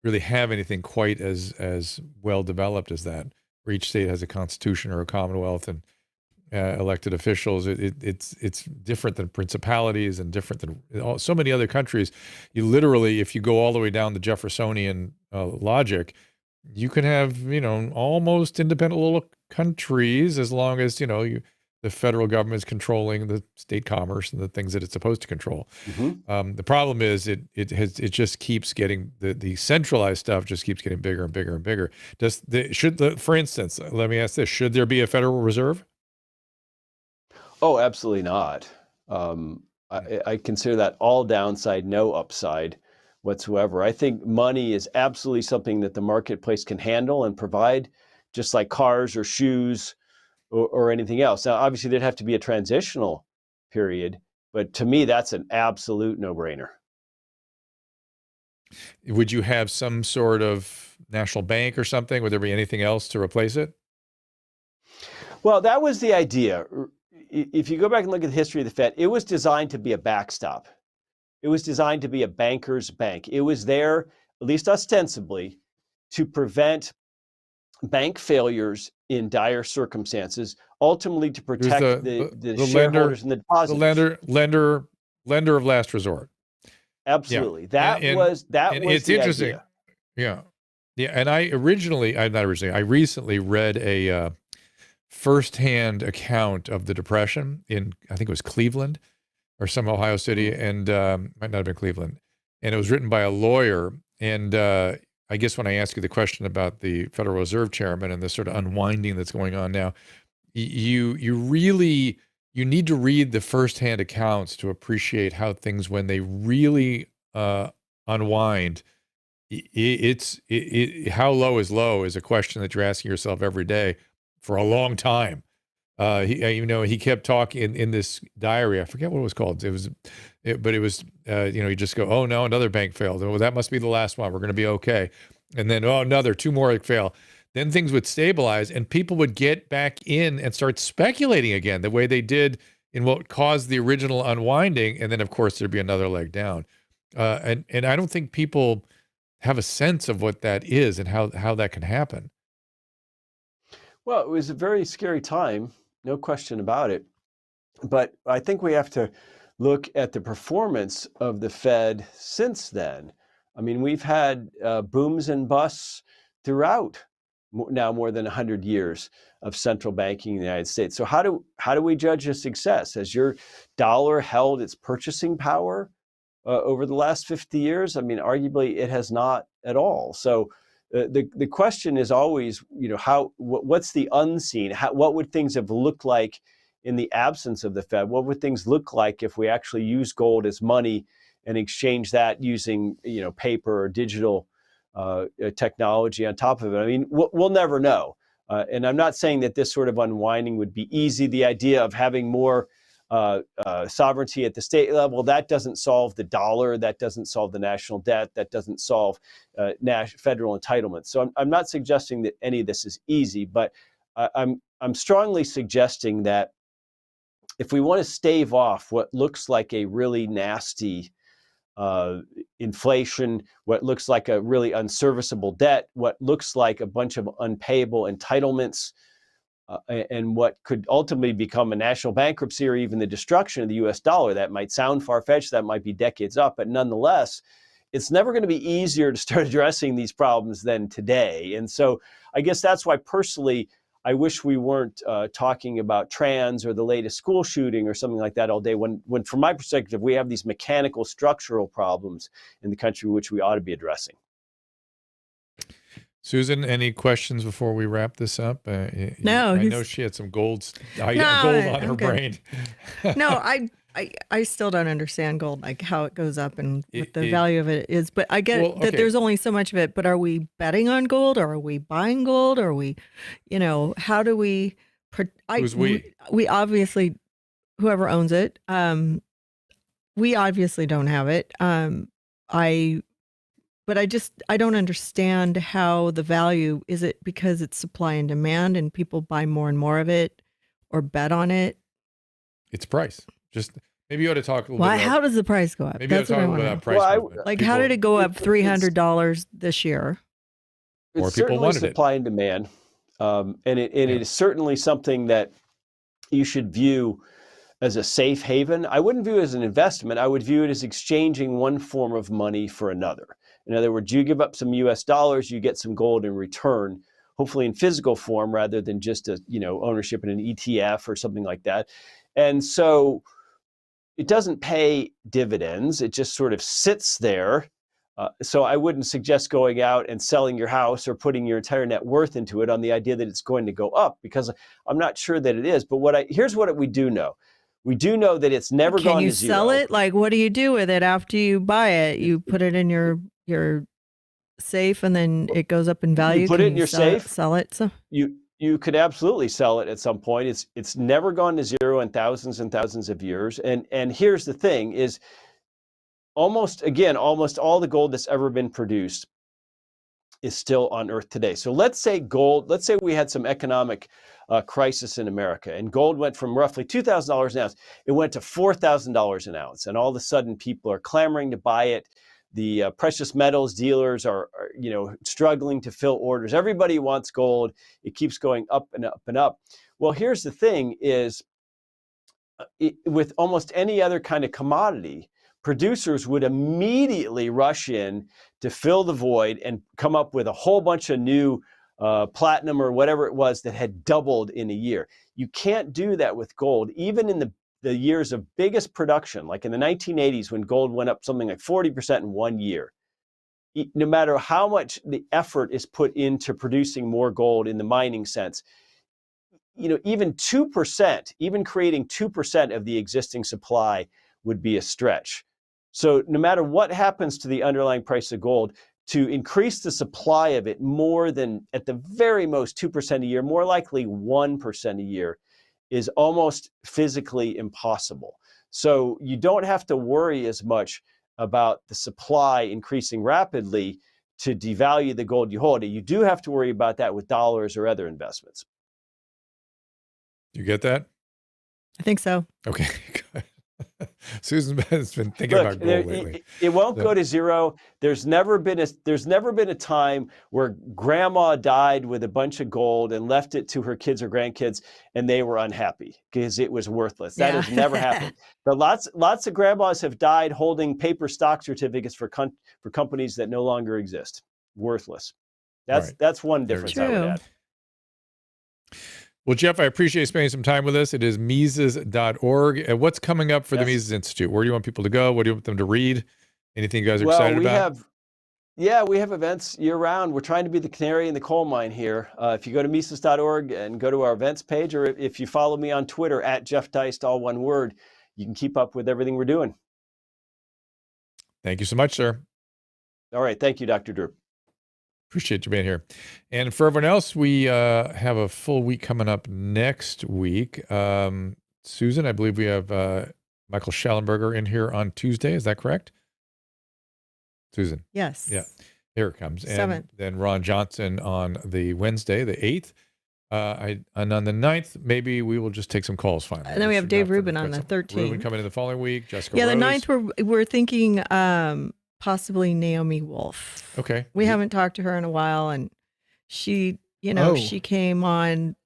really have anything quite as well developed as that, where each state has a constitution or a commonwealth and elected officials. It's different than principalities and different than so many other countries. You literally, if you go all the way down the Jeffersonian logic, you can have, almost independent little countries as long as, the federal government is controlling the state commerce and the things that it's supposed to control. Mm-hmm. The problem is it just keeps getting, the centralized stuff just keeps getting bigger and bigger and bigger. For instance, let me ask this, should there be a Federal Reserve? Oh, absolutely not. I consider that all downside, no upside whatsoever. I think money is absolutely something that the marketplace can handle and provide, just like cars or shoes or anything else. Now, obviously, there'd have to be a transitional period, but to me, that's an absolute no-brainer. Would you have some sort of national bank or something? Would there be anything else to replace it? Well, that was the idea. If you go back and look at the history of the Fed, it was designed to be a backstop. It was designed to be a banker's bank. It was there, at least ostensibly, to prevent bank failures in dire circumstances, ultimately to protect the shareholders and the depositors. The lender of last resort. Absolutely. Yeah. That was it's the interesting. Idea. Yeah. Yeah. And I recently read a firsthand account of the Depression in, I think it was Cleveland or some Ohio city, and might not have been Cleveland. And it was written by a lawyer. And I guess when I ask you the question about the Federal Reserve Chairman and the sort of unwinding that's going on now, you need to read the firsthand accounts to appreciate how things, when they really unwind, how low is a question that you're asking yourself every day for a long time. He kept talking in this diary. I forget what it was called. He just go, oh no, another bank failed. Oh, that must be the last one. We're going to be okay. And then, two more fail. Then things would stabilize and people would get back in and start speculating again, the way they did in what caused the original unwinding. And then, of course, there'd be another leg down. And I don't think people have a sense of what that is and how that can happen. Well, it was a very scary time, no question about it. But I think we have to look at the performance of the Fed since then. I mean, we've had booms and busts throughout now more than 100 years of central banking in the United States. So how do we judge a success? Has your dollar held its purchasing power over the last 50 years? I mean, arguably it has not at all. So the question is always, what's the unseen? What would things have looked like in the absence of the Fed? What would things look like if we actually use gold as money and exchange that using, paper or digital technology on top of it? I mean, we'll never know. And I'm not saying that this sort of unwinding would be easy. The idea of having more sovereignty at the state level, that doesn't solve the dollar, that doesn't solve the national debt, that doesn't solve federal entitlements. So I'm not suggesting that any of this is easy, but I'm strongly suggesting that if we want to stave off what looks like a really nasty inflation, what looks like a really unserviceable debt, what looks like a bunch of unpayable entitlements, and what could ultimately become a national bankruptcy or even the destruction of the US dollar. That might sound far-fetched, that might be decades up, but nonetheless, it's never going to be easier to start addressing these problems than today. And so I guess that's why personally, I wish we weren't talking about trans or the latest school shooting or something like that all day, when from my perspective, we have these mechanical structural problems in the country which we ought to be addressing. Susan, any questions before we wrap this up? No, I know she had some gold on her brain. No, I still don't understand gold, like how it goes up and what the value of it is. But I get that there's only so much of it. But are we betting on gold? Or are we buying gold? Or are we, how do we? Who's we? We obviously, whoever owns it. We obviously don't have it. But I don't understand how the value, is it because it's supply and demand and people buy more and more of it or bet on it? It's price. Just maybe you ought to talk a little bit about, how does the price go up? Maybe that's what I want to know. Like, how did it go up $300 this year? It's certainly supply and demand. It is certainly something that you should view as a safe haven. I wouldn't view it as an investment. I would view it as exchanging one form of money for another. In other words, you give up some US dollars, you get some gold in return, hopefully in physical form rather than just ownership in an ETF or something like that. And so it doesn't pay dividends. It just sort of sits there. So I wouldn't suggest going out and selling your house or putting your entire net worth into it on the idea that it's going to go up, because I'm not sure that it is. But here's what we do know. We do know that it's never gone to zero. Can you sell it? Like, what do you do with it after you buy it? You put it in your safe and then it goes up in value. You put it in your safe. Sell it. So you could absolutely sell it at some point. It's never gone to zero in thousands and thousands of years. And here's the thing is almost all the gold that's ever been produced is still on Earth today. So let's say we had some economic crisis in America and gold went from roughly $2,000 an ounce. It went to $4,000 an ounce. And all of a sudden people are clamoring to buy it. The precious metals dealers are struggling to fill orders. Everybody wants gold. It keeps going up and up and up. Well, here's the thing is with almost any other kind of commodity, producers would immediately rush in to fill the void and come up with a whole bunch of new platinum or whatever it was that had doubled in a year. You can't do that with gold, even in the years of biggest production, like in the 1980s when gold went up something like 40% in 1 year. No matter how much the effort is put into producing more gold in the mining sense, even 2%, even creating 2% of the existing supply would be a stretch. So no matter what happens to the underlying price of gold, to increase the supply of it more than at the very most 2% a year, more likely 1% a year, is almost physically impossible. So you don't have to worry as much about the supply increasing rapidly to devalue the gold you hold. You do have to worry about that with dollars or other investments. You get that? I think so. Okay, good. Susan has been thinking about gold lately. It won't go to zero. There's never been a time where grandma died with a bunch of gold and left it to her kids or grandkids and they were unhappy because it was worthless. That has never happened. But lots of grandmas have died holding paper stock certificates for companies that no longer exist. Worthless. That's one difference I would add. Well, Jeff, I appreciate you spending some time with us. It is Mises.org. What's coming up for the Mises Institute? Where do you want people to go? What do you want them to read? Anything you guys are excited about? We have events year round. We're trying to be the canary in the coal mine here. If you go to Mises.org and go to our events page, or if you follow me on Twitter at Jeff Deist, all one word, you can keep up with everything we're doing. Thank you so much, sir. All right. Thank you, Dr. Drew. Appreciate you being here. And for everyone else, we have a full week coming up next week. Susan, I believe we have Michael Schellenberger in here on Tuesday. Is that correct? Susan? Yes. Yeah. Here it comes. And 7th. Then Ron Johnson on the Wednesday, the 8th. And on the 9th, maybe we will just take some calls finally. And then we have Dave Rubin on the 13th. Rubin coming in the following week. Jessica Rose. The 9th, we're thinking possibly Naomi Wolf. Okay. We haven't talked to her in a while, and she, she came on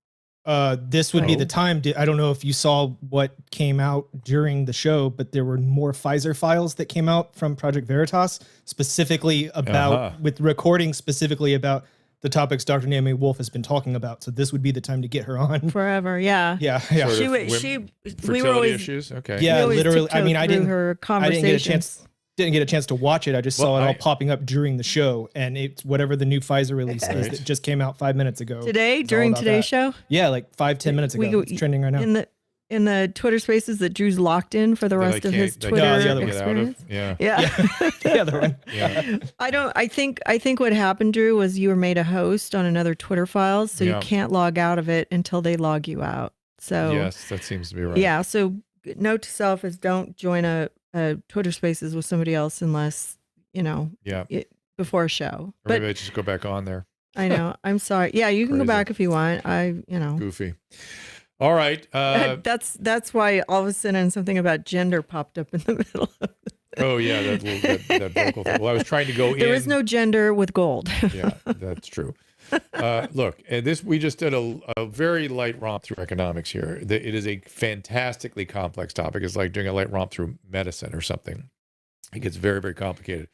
this would be the time I don't know if you saw what came out during the show, but there were more Pfizer files that came out from Project Veritas, specifically about, with recording specifically about the topics Dr. Naomi Wolf has been talking about. So this would be the time to get her on. Forever, yeah. Yeah. We were always, issues. Okay. Yeah, literally. I mean, I didn't get a chance to watch it. I just saw it all popping up during the show, and it's whatever the new Pfizer release is that just came out 5 minutes ago. Today, during today's show? Yeah, like 5-10 minutes ago. It's trending right now. In the Twitter Spaces that Drew's locked in for the rest of his Twitter experience. Yeah. The other one. Yeah. I think what happened, Drew, was you were made a host on another Twitter files, so you can't log out of it until they log you out. So yes, that seems to be right. Yeah. So note to self is don't join a Twitter Spaces with somebody else unless before a show. Or maybe I just go back on there. I know. I'm sorry. Yeah, you can go back if you want. Goofy. All right. That's why all of a sudden something about gender popped up in the middle of it. Oh yeah, that vocal thing. Well, I was trying to go in. There is no gender with gold. Yeah, that's true. Look, we just did a very light romp through economics here. It is a fantastically complex topic. It's like doing a light romp through medicine or something. It gets very, very complicated.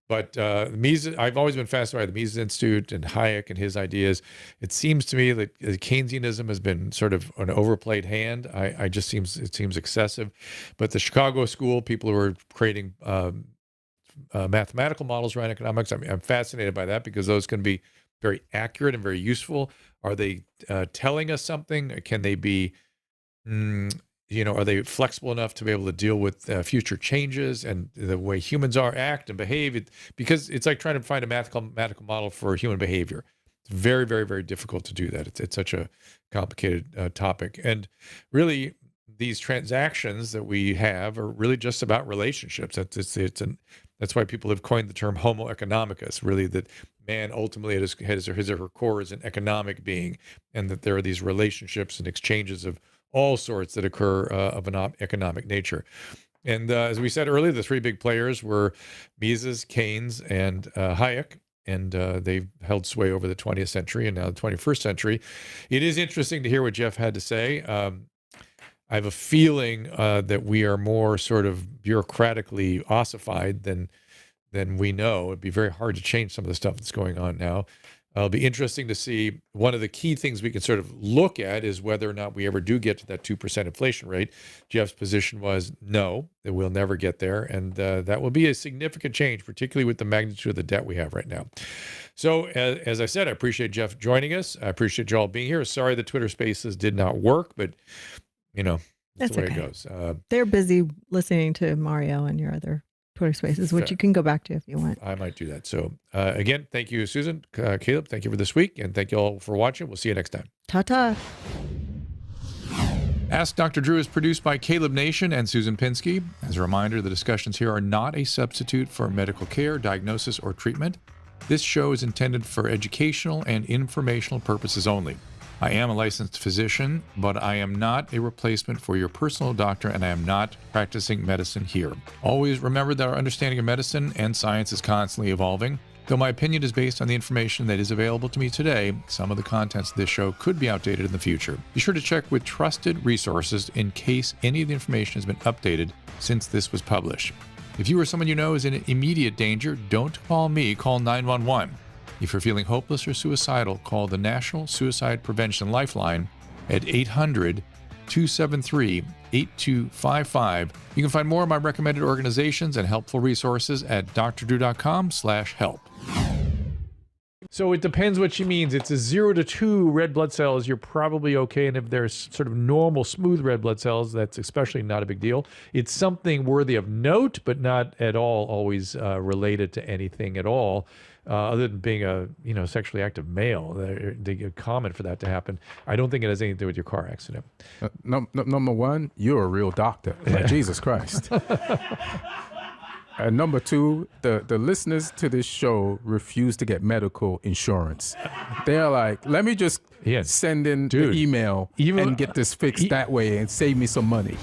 But I've always been fascinated by the Mises Institute and Hayek and his ideas. It seems to me that Keynesianism has been sort of an overplayed hand. It seems excessive. But the Chicago School, people who are creating mathematical models around economics, I'm fascinated by that because those can be very accurate and very useful. Are they telling us something? Can they be are they flexible enough to be able to deal with future changes and the way humans act and behave? Because it's like trying to find a mathematical model for human behavior. It's very, very, very difficult to do that. It's such a complicated topic. And really, these transactions that we have are really just about relationships. That's why people have coined the term Homo economicus, really, that man ultimately at his or her core is an economic being, and that there are these relationships and exchanges of all sorts that occur of an economic nature. And as we said earlier, the three big players were Mises, Keynes, and Hayek. And they've held sway over the 20th century and now the 21st century. It is interesting to hear what Jeff had to say. I have a feeling that we are more sort of bureaucratically ossified than we know. It'd be very hard to change some of the stuff that's going on now. It'll be interesting to see. One of the key things we can sort of look at is whether or not we ever do get to that 2% inflation rate. Jeff's position was no, that we'll never get there. And that will be a significant change, particularly with the magnitude of the debt we have right now. So as I said, I appreciate Jeff joining us. I appreciate you all being here. Sorry the Twitter Spaces did not work, but that's the way it goes. They're busy listening to Mario and your other Twitter Spaces, which you can go back to if you want. I might do that. So again, thank you, Susan, Caleb. Thank you for this week, and thank you all for watching. We'll see you next time. Ta-ta. Ask Dr. Drew is produced by Caleb Nation and Susan Pinsky. As a reminder, the discussions here are not a substitute for medical care, diagnosis, or treatment. This show is intended for educational and informational purposes only. I am a licensed physician, but I am not a replacement for your personal doctor, and I am not practicing medicine here. Always remember that our understanding of medicine and science is constantly evolving. Though my opinion is based on the information that is available to me today, some of the contents of this show could be outdated in the future. Be sure to check with trusted resources in case any of the information has been updated since this was published. If you or someone you know is in immediate danger, don't call me, call 911. If you're feeling hopeless or suicidal, call the National Suicide Prevention Lifeline at 800-273-8255. You can find more of my recommended organizations and helpful resources at drdrew.com/help. So it depends what she means. It's a 0 to 2 red blood cells, you're probably okay. And if there's sort of normal, smooth red blood cells, that's especially not a big deal. It's something worthy of note, but not at all always related to anything at all. Other than being a sexually active male, they're common for that to happen. I don't think it has anything to do with your car accident. Number one, you're a real doctor. Like Jesus Christ. And number two, the listeners to this show refuse to get medical insurance. They're like, let me just send in the email and get this fixed that way and save me some money.